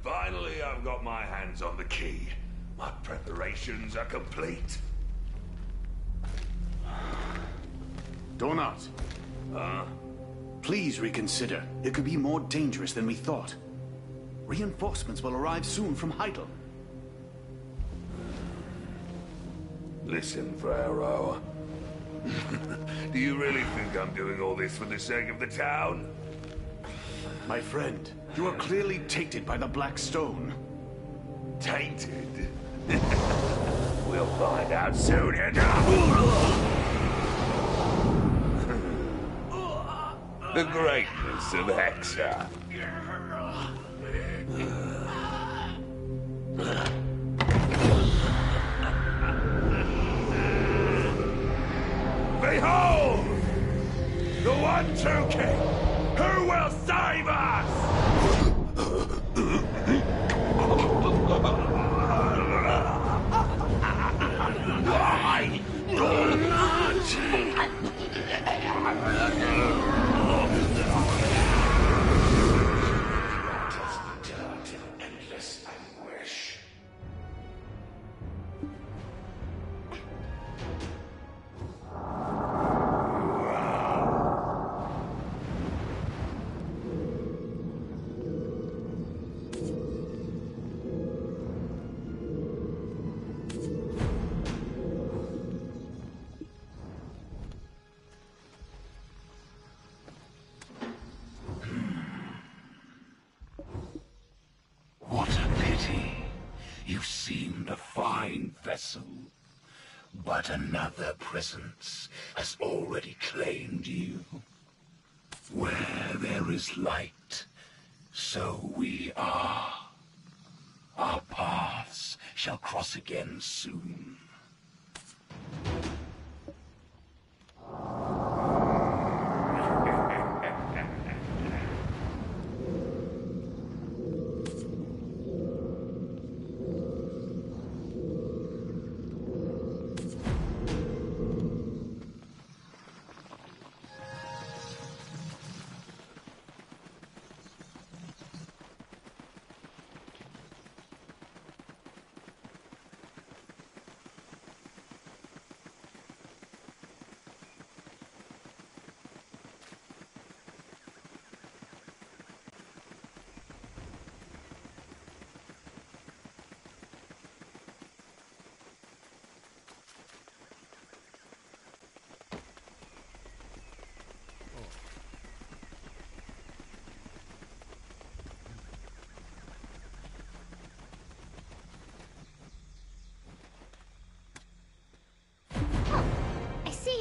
Finally, I've got my hands on the key. My preparations are complete. Donut. Please reconsider. It could be more dangerous than we thought. Reinforcements will arrive soon from Heidel. Listen, Pharaoh. Do you really think I'm doing all this for the sake of the town? My friend, you are clearly tainted by the Black Stone. Tainted? We'll find out soon enough! The greatness of Hexa. Behold! The one true king! Who will save us? I do not! Endless anguish. What a pity. You seemed a fine vessel. But another presence has already claimed you. Where there is light, so we are. Our paths shall cross again soon.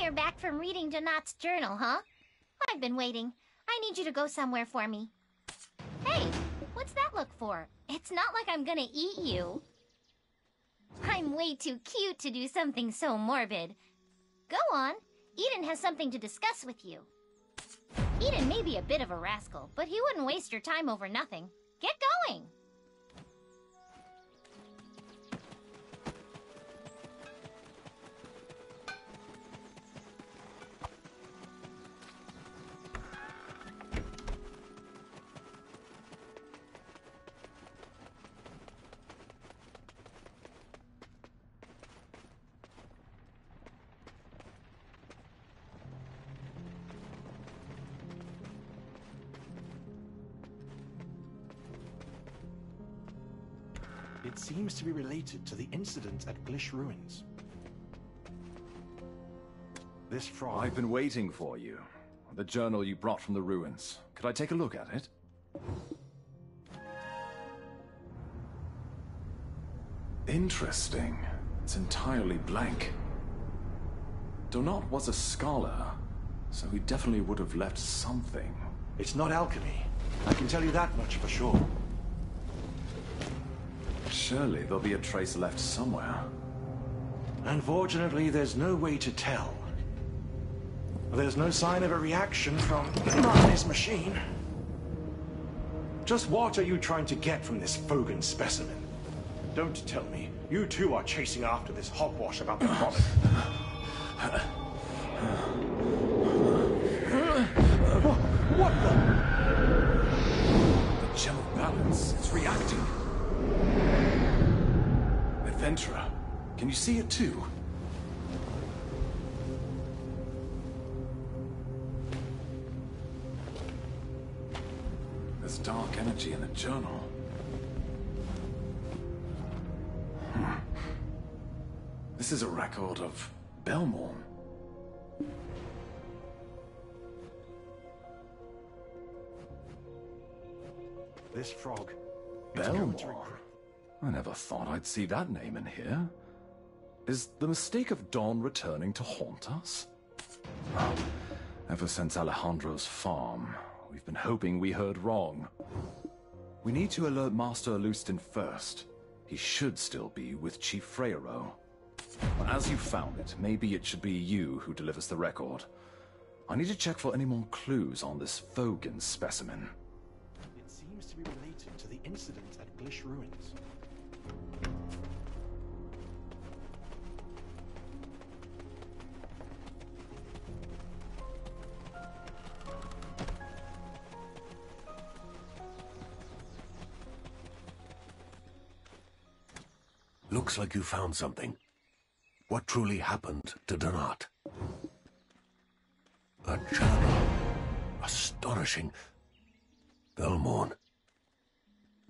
You're back from reading Donat's journal, huh? I've been waiting. I need you to go somewhere for me. Hey, what's that look for? It's not like I'm gonna eat you. I'm way too cute to do something so morbid. Go on. Eden has something to discuss with you. Eden may be a bit of a rascal, but he wouldn't waste your time over nothing. Get going! It seems to be related to the incident at Glish Ruins. This frog... I've been waiting for you. The journal you brought from the ruins. Could I take a look at it? Interesting. It's entirely blank. Donat was a scholar, so he definitely would have left something. It's not alchemy. I can tell you that much for sure. Surely there'll be a trace left somewhere. Unfortunately, there's no way to tell. There's no sign of a reaction from this machine. Just what are you trying to get from this Fogan specimen? Don't tell me. You too are chasing after this hogwash about the product. What the? The gem of balance. Can you see it too? There's dark energy in the journal. This is a record of Belmorn. This frog. Belmorn? I never thought I'd see that name in here. Is the mistake of Dawn returning to haunt us? Oh, ever since Alejandro's farm, we've been hoping we heard wrong. We need to alert Master Alustin first. He should still be with Chief Freyro. But as you found it, maybe it should be you who delivers the record. I need to check for any more clues on this Fogan specimen. It seems to be related to the incident at Glish Ruins. Looks like you found something. What truly happened to Donat? A journal. Astonishing. Belmorn.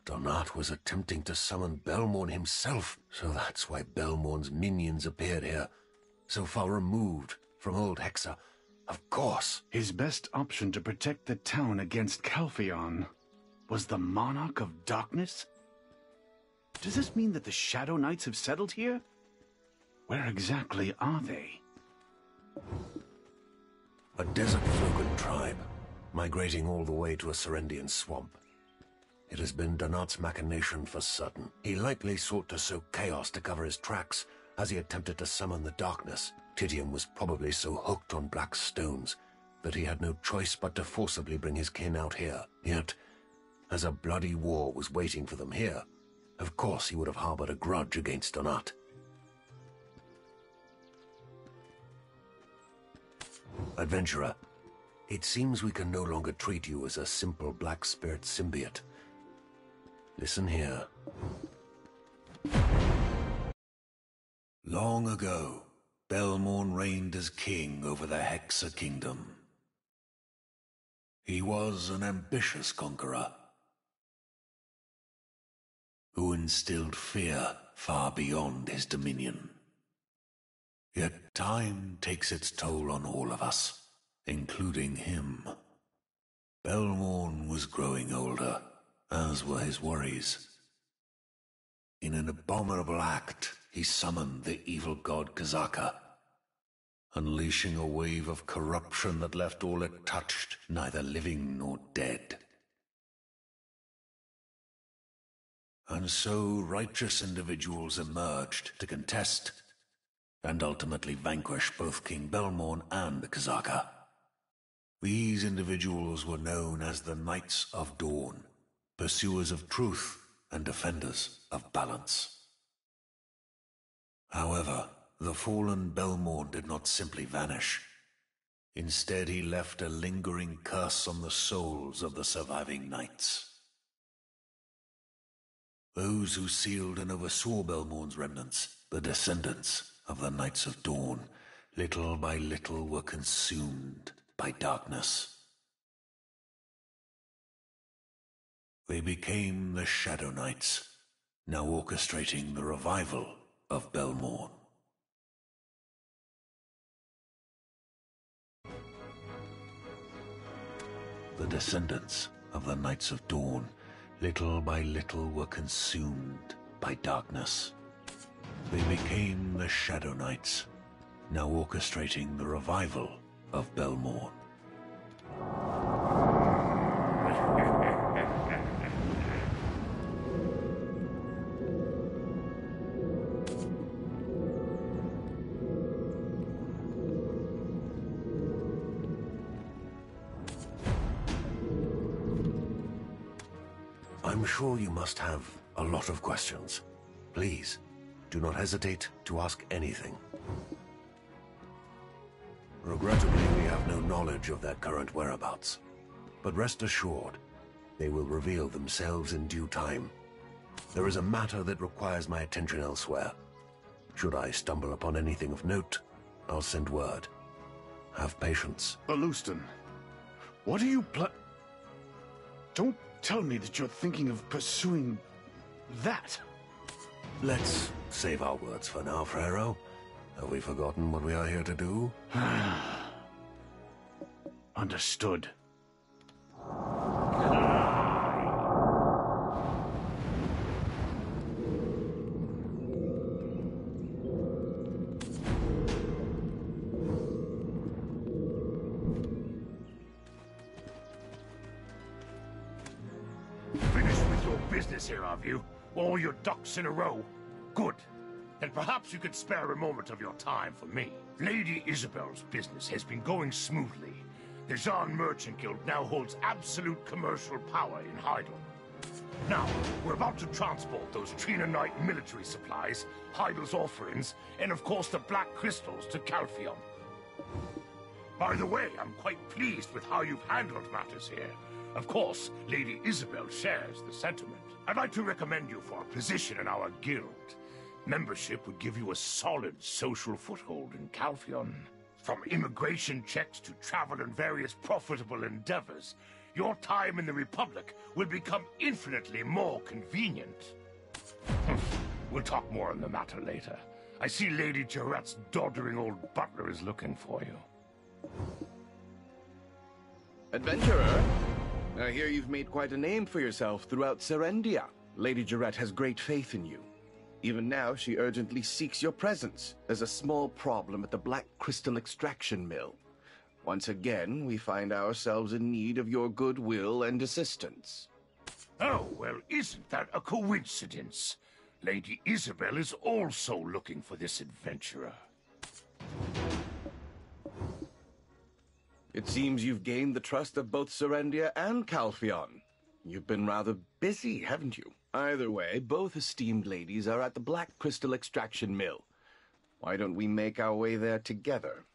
Donat was attempting to summon Belmorn himself, so that's why Belmorn's minions appeared here, so far removed from old Hexa. Of course. His best option to protect the town against Calpheon was the Monarch of Darkness? Does this mean that the Shadow Knights have settled here? Where exactly are they? A desert Fogan tribe, migrating all the way to a Serendian swamp. It has been Donat's machination for certain. He likely sought to sow chaos to cover his tracks as he attempted to summon the darkness. Tydium was probably so hooked on black stones that he had no choice but to forcibly bring his kin out here. Yet, as a bloody war was waiting for them here, of course he would have harbored a grudge against Donat. Adventurer, it seems we can no longer treat you as a simple black spirit symbiote. Listen here. Long ago, Belmorn reigned as king over the Hexa Kingdom. He was an ambitious conqueror who instilled fear far beyond his dominion. Yet time takes its toll on all of us, including him. Belmorn was growing older, as were his worries. In an abominable act, he summoned the evil god Kazaka, unleashing a wave of corruption that left all it touched neither living nor dead. And so righteous individuals emerged to contest and ultimately vanquish both King Belmorn and the Kazaka. These individuals were known as the Knights of Dawn, pursuers of truth and defenders of balance. However, the fallen Belmorn did not simply vanish. Instead, he left a lingering curse on the souls of the surviving knights. Those who sealed and oversaw Belmorn's remnants, the descendants of the Knights of Dawn, little by little were consumed by darkness. They became the Shadow Knights, now orchestrating the revival of Belmorn. The descendants of the Knights of Dawn, little by little were consumed by darkness. They became the Shadow Knights, now orchestrating the revival of Belmorn. I'm sure you must have a lot of questions. Please, do not hesitate to ask anything. Regrettably, we have no knowledge of their current whereabouts. But rest assured, they will reveal themselves in due time. There is a matter that requires my attention elsewhere. Should I stumble upon anything of note, I'll send word. Have patience. Alustan, what are you Don't tell me that you're thinking of pursuing that. Let's save our words for now, Frero. Have we forgotten what we are here to do? Understood. Finished with your business here, have you? All your ducks in a row? Good. Then perhaps you could spare a moment of your time for me. Lady Isabel's business has been going smoothly. The Jean Merchant Guild now holds absolute commercial power in Heidel. Now, we're about to transport those Trina Knight military supplies, Heidel's offerings, and of course the black crystals to Calpheon. By the way, I'm quite pleased with how you've handled matters here. Of course, Lady Isabel shares the sentiment. I'd like to recommend you for a position in our guild. Membership would give you a solid social foothold in Calpheon. From immigration checks to travel and various profitable endeavors, your time in the Republic will become infinitely more convenient. We'll talk more on the matter later. I see Lady Jarrett's doddering old butler is looking for you. Adventurer, I hear you've made quite a name for yourself throughout Serendia. Lady Jarrett has great faith in you. Even now, she urgently seeks your presence. There's a small problem at the Black Crystal Extraction Mill. Once again, we find ourselves in need of your goodwill and assistance. Oh, well, isn't that a coincidence? Lady Isabel is also looking for this adventurer. It seems you've gained the trust of both Serendia and Calpheon. You've been rather busy, haven't you? Either way, both esteemed ladies are at the Black Crystal Extraction Mill. Why don't we make our way there together?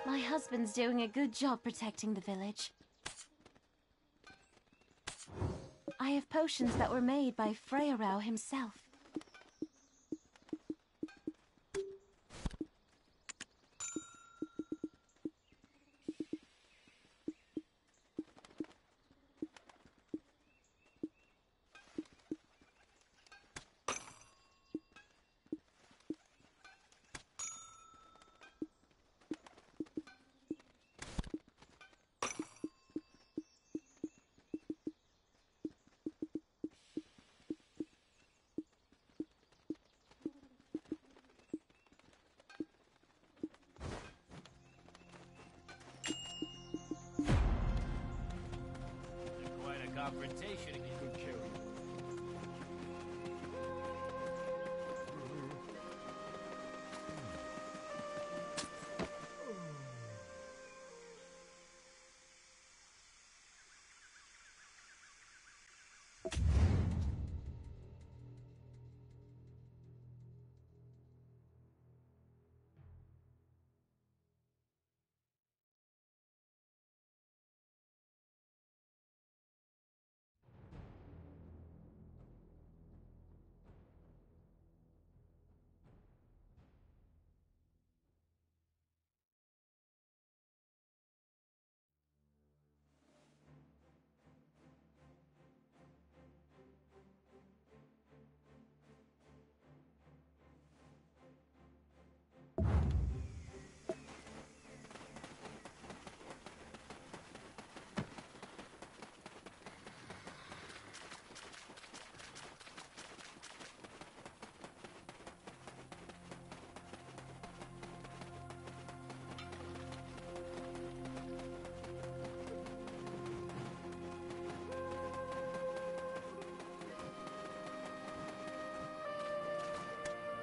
My husband's doing a good job protecting the village. I have potions that were made by Freyarau himself. Confrontation could kill you.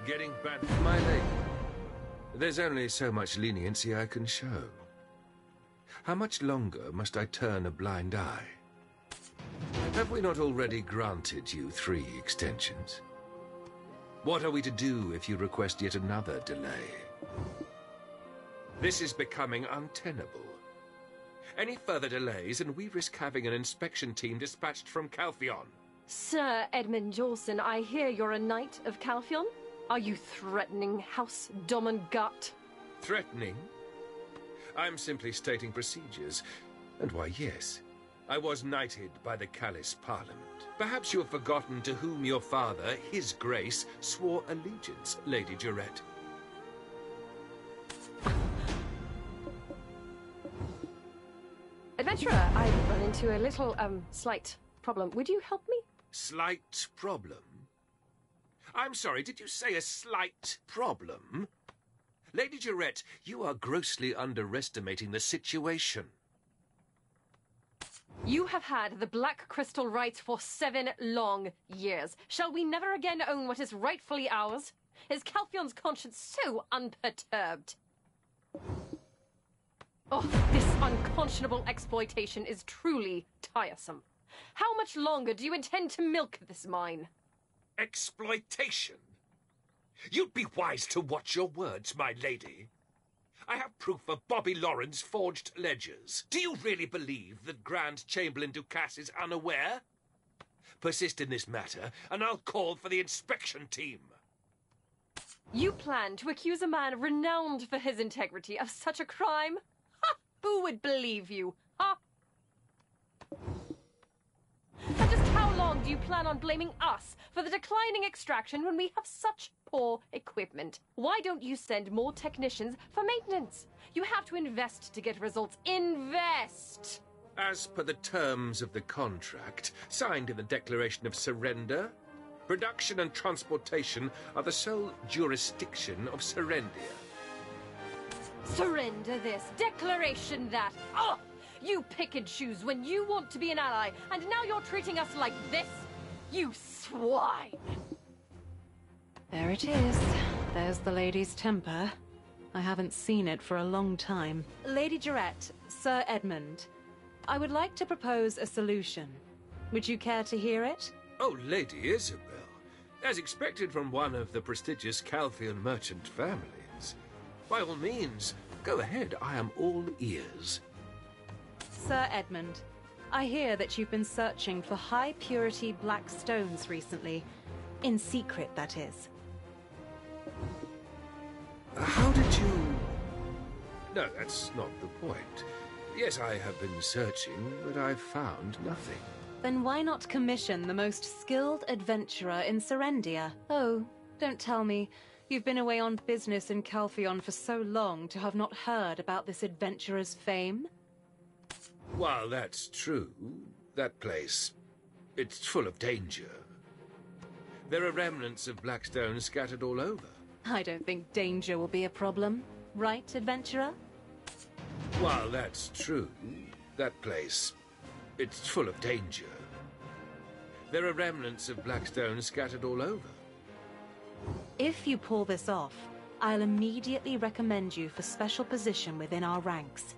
Getting back, my lady. There's only so much leniency I can show. How much longer must I turn a blind eye? Have we not already granted you 3 extensions? What are we to do if you request yet another delay? This is becoming untenable. Any further delays and we risk having an inspection team dispatched from Calpheon. Sir Edmund Jolson, I hear you're a knight of Calpheon? Are you threatening House Domingat? Threatening? I'm simply stating procedures. And why, yes, I was knighted by the Callis Parliament. Perhaps you've forgotten to whom your father, His Grace, swore allegiance, Lady Jarrett. Adventurer, I've run into a little, slight problem. Would you help me? Slight problem? I'm sorry, did you say a slight problem? Lady Jarrett, you are grossly underestimating the situation. You have had the Black Crystal rights for 7 long years. Shall we never again own what is rightfully ours? Is Calpheon's conscience so unperturbed? Oh, this unconscionable exploitation is truly tiresome. How much longer do you intend to milk this mine? Exploitation? You'd be wise to watch your words, my lady. I have proof of Bobby Lauren's forged ledgers. Do you really believe that Grand Chamberlain Ducasse is unaware? Persist in this matter, and I'll call for the inspection team. You plan to accuse a man renowned for his integrity of such a crime? Ha! Who would believe you? Ha! And just how long do you plan on blaming us for the declining extraction when we have such poor equipment? Why don't you send more technicians for maintenance? You have to invest to get results. Invest! As per the terms of the contract, signed in the Declaration of Surrender, production and transportation are the sole jurisdiction of Serendia. Surrender this, declaration that. Oh! You pick and choose when you want to be an ally, and now you're treating us like this? You swine! There it is. There's the lady's temper. I haven't seen it for a long time. Lady Jarrett, Sir Edmund, I would like to propose a solution. Would you care to hear it? Oh, Lady Isabel. As expected from one of the prestigious Calpheon merchant families. By all means, go ahead. I am all ears. Sir Edmund, I hear that you've been searching for high-purity black stones recently. In secret, that is. How did you... No, that's not the point. Yes, I have been searching, but I've found nothing. Then why not commission the most skilled adventurer in Serendia? Oh, don't tell me. You've been away on business in Calpheon for so long to have not heard about this adventurer's fame? While that's true, that place, it's full of danger. There are remnants of Blackstone scattered all over. I don't think danger will be a problem. Right, adventurer? While that's true, that place, it's full of danger. There are remnants of Blackstone scattered all over. If you pull this off, I'll immediately recommend you for special position within our ranks.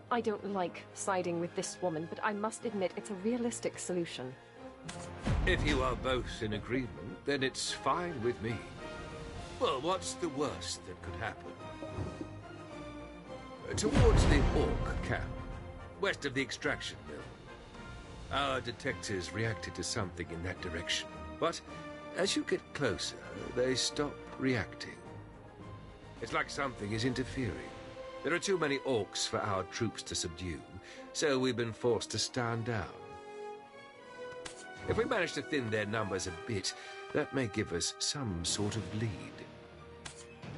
I don't like siding with this woman, but I must admit it's a realistic solution. If you are both in agreement, then it's fine with me. Well, what's the worst that could happen? Towards the Orc camp, west of the extraction mill. Our detectives reacted to something in that direction, but as you get closer, they stop reacting. It's like something is interfering. There are too many orcs for our troops to subdue, so we've been forced to stand down. If we manage to thin their numbers a bit, that may give us some sort of lead.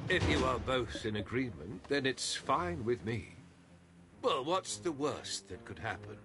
If you are both in agreement, then it's fine with me. Well, what's the worst that could happen?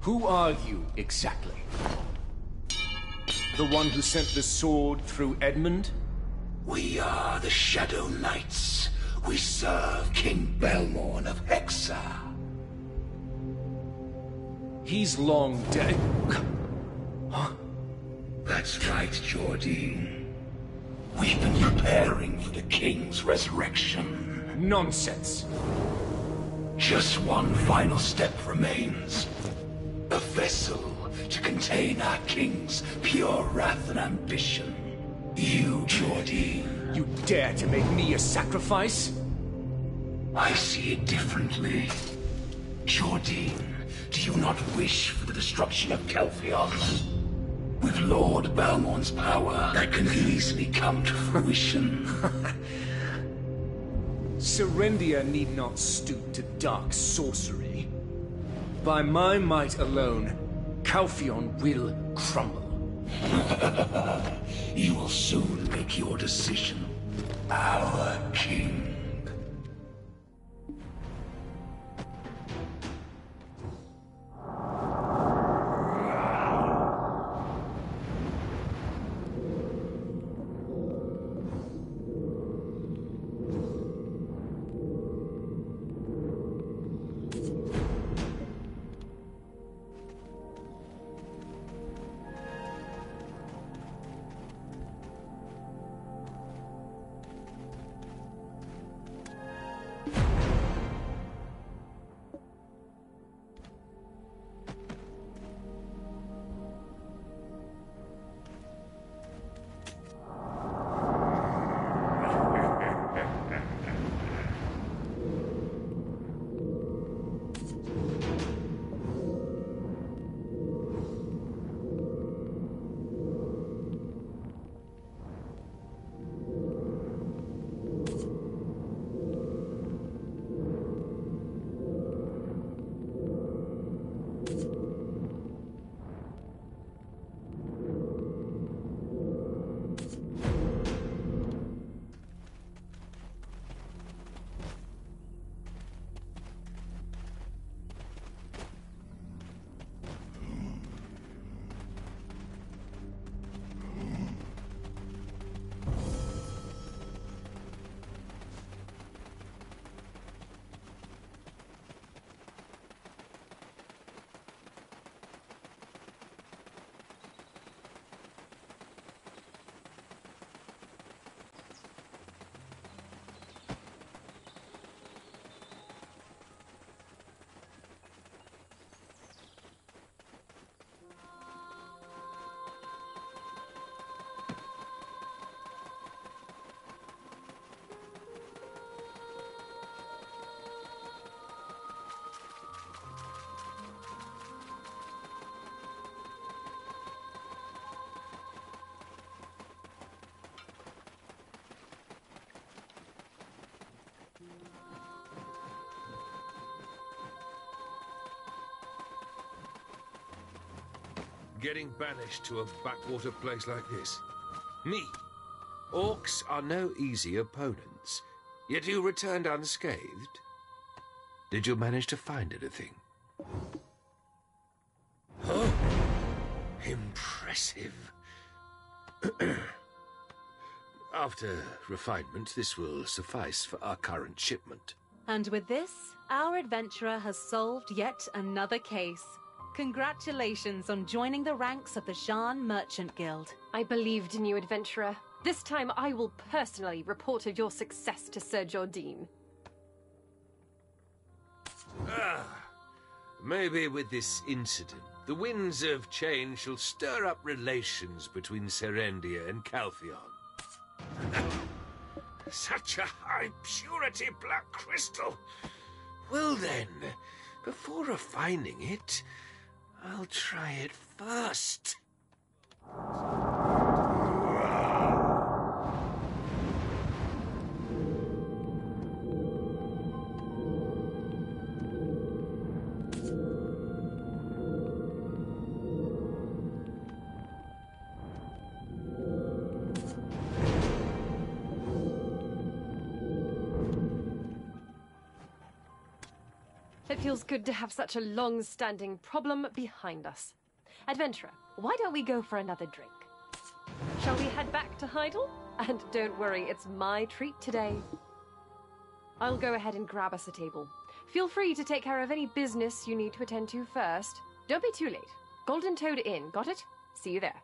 Who are you, exactly? The one who sent the sword through Edmund? We are the Shadow Knights. We serve King Belmorn of Hexa. He's long dead. Huh? That's right, Jordine. We've been preparing for the King's resurrection. Nonsense. Just one final step remains. A vessel to contain our King's pure wrath and ambition. You, Jordine. You dare to make me a sacrifice? I see it differently. Jordine, do you not wish for the destruction of Calpheon? With Lord Balmorn's power, that can easily come to fruition. Serendia need not stoop to dark sorcery. By my might alone, Calpheon will crumble. You will soon make your decision. Our king. Getting banished to a backwater place like this. Me. Orcs are no easy opponents, yet you returned unscathed. Did you manage to find anything? Oh, impressive. After refinement, this will suffice for our current shipment. And with this, our adventurer has solved yet another case. Congratulations on joining the ranks of the Jean Merchant Guild. I believed in you, adventurer. This time I will personally report of your success to Sir Jordine. Maybe with this incident, the winds of change shall stir up relations between Serendia and Calpheon. Such a high purity black crystal! Well then, before refining it, I'll try it first. It feels good to have such a long-standing problem behind us. Adventurer, why don't we go for another drink? Shall we head back to Heidel? And don't worry, it's my treat today. I'll go ahead and grab us a table. Feel free to take care of any business you need to attend to first. Don't be too late. Golden Toad Inn, got it? See you there.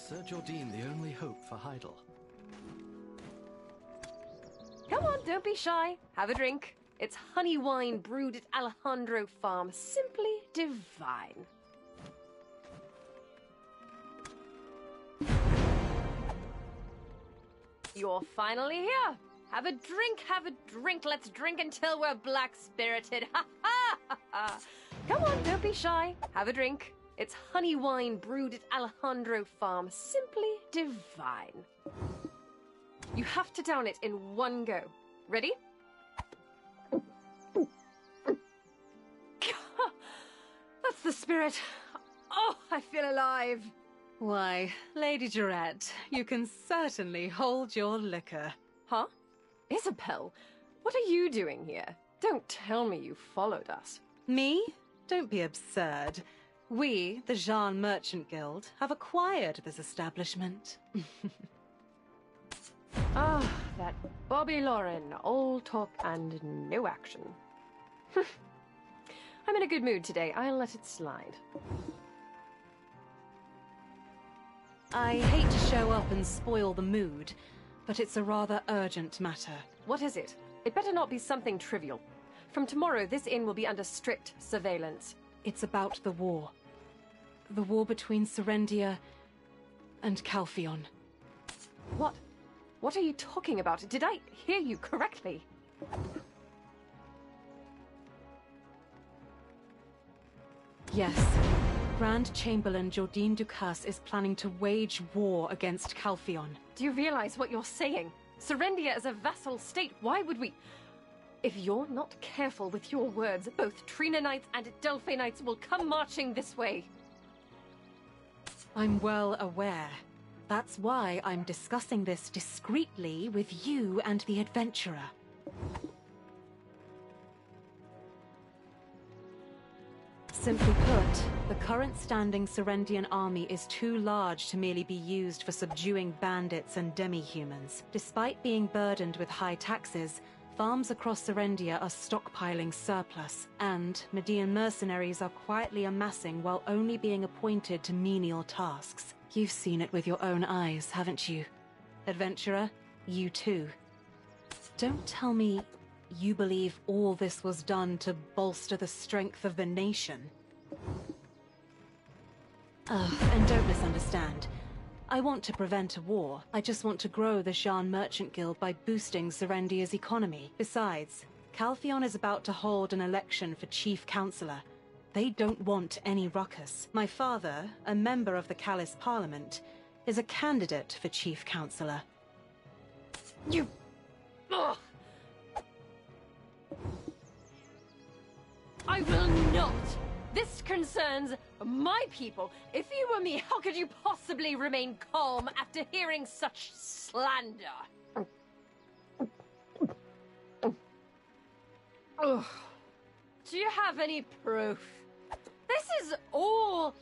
Sir Jordine the only hope for Heidel? Come on, don't be shy. Have a drink. It's honey wine brewed at Alejandro Farm. Simply divine. You're finally here. Have a drink, have a drink. Let's drink until we're black-spirited. Ha ha ha ha. Come on, don't be shy. Have a drink. It's honey wine brewed at Alejandro Farm. Simply divine. You have to down it in one go. Ready? That's the spirit. Oh, I feel alive. Why, Lady Jarette, you can certainly hold your liquor. Huh? Isabel, what are you doing here? Don't tell me you followed us. Me? Don't be absurd. We, the Jean Merchant Guild, have acquired this establishment. Ah, that Bobby Lauren, all talk and no action. I'm in a good mood today. I'll let it slide. I hate to show up and spoil the mood, but it's a rather urgent matter. What is it? It better not be something trivial. From tomorrow, this inn will be under strict surveillance. It's about the war. The war between Serendia and Calpheon. What? What are you talking about? Did I hear you correctly? Yes. Grand Chamberlain Jordine Ducasse is planning to wage war against Calpheon. Do you realize what you're saying? Serendia is a vassal state. Why would we... If you're not careful with your words, both Trina Knights and Delphi Knights will come marching this way. I'm well aware. That's why I'm discussing this discreetly with you and the adventurer. Simply put, the current standing Serendian army is too large to merely be used for subduing bandits and demi-humans. Despite being burdened with high taxes, farms across Serendia are stockpiling surplus, and Median mercenaries are quietly amassing while only being appointed to menial tasks. You've seen it with your own eyes, haven't you? Adventurer, you too. Don't tell me you believe all this was done to bolster the strength of the nation. And don't misunderstand. I want to prevent a war. I just want to grow the Shan Merchant Guild by boosting Serendia's economy. Besides, Calpheon is about to hold an election for Chief Counselor. They don't want any ruckus. My father, a member of the Callus Parliament, is a candidate for Chief Counselor. You... Ugh. I will not! This concerns my people. If you were me, how could you possibly remain calm after hearing such slander? Ugh. Do you have any proof? This is all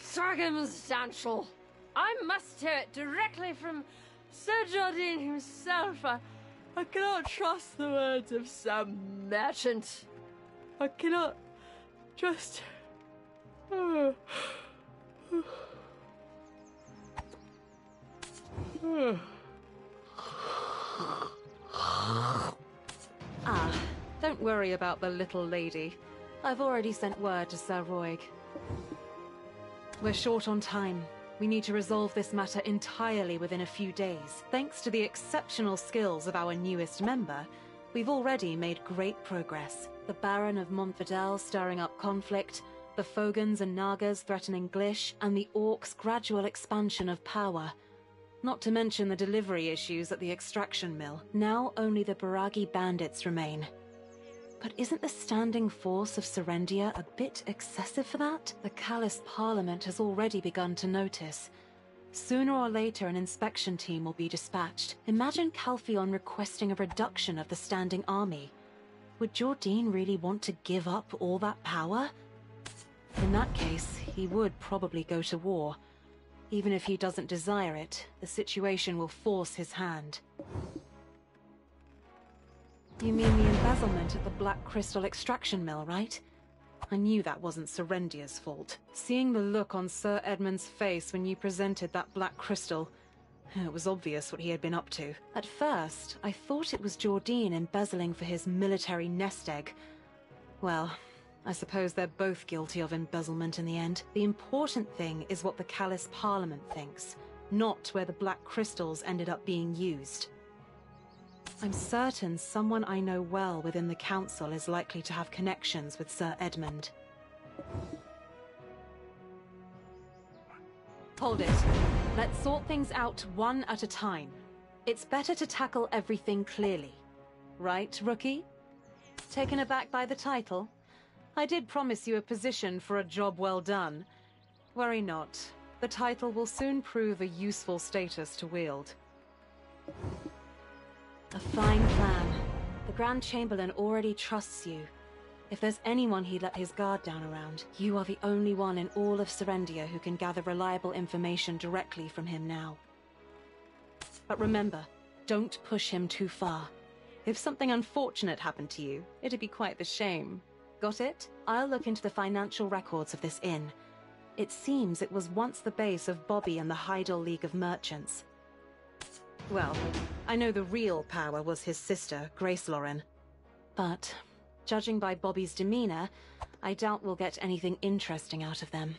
circumstantial. I must hear it directly from Sir Jardine himself. I cannot trust the words of some merchant. I cannot just... Don't worry about the little lady. I've already sent word to Sir Roig. We're short on time. We need to resolve this matter entirely within a few days. Thanks to the exceptional skills of our newest member, we've already made great progress. The Baron of Montfidel stirring up conflict, the Fogans and Nagas threatening Glish, and the Orcs' gradual expansion of power. Not to mention the delivery issues at the extraction mill. Now only the Baragi bandits remain. But isn't the standing force of Serendia a bit excessive for that? The Callus Parliament has already begun to notice. Sooner or later an inspection team will be dispatched. Imagine Calpheon requesting a reduction of the standing army. Would Jordine really want to give up all that power? In that case, he would probably go to war. Even if he doesn't desire it, the situation will force his hand. You mean the embezzlement at the Black Crystal extraction mill, right? I knew that wasn't Serendia's fault. Seeing the look on Sir Edmund's face when you presented that black crystal, it was obvious what he had been up to. At first, I thought it was Jordine embezzling for his military nest egg. Well, I suppose they're both guilty of embezzlement in the end. The important thing is what the Callus Parliament thinks, not where the black crystals ended up being used. I'm certain someone I know well within the Council is likely to have connections with Sir Edmund. Hold it. Let's sort things out one at a time. It's better to tackle everything clearly. Right, Rookie? Taken aback by the title? I did promise you a position for a job well done. Worry not. The title will soon prove a useful status to wield. A fine plan. The Grand Chamberlain already trusts you. If there's anyone he'd let his guard down around, you are the only one in all of Serendia who can gather reliable information directly from him now. But remember, don't push him too far. If something unfortunate happened to you, it'd be quite the shame. Got it? I'll look into the financial records of this inn. It seems it was once the base of Bobby and the Heidel League of Merchants. Well, I know the real power was his sister, Grace Lauren. But, judging by Bobby's demeanor, I doubt we'll get anything interesting out of them.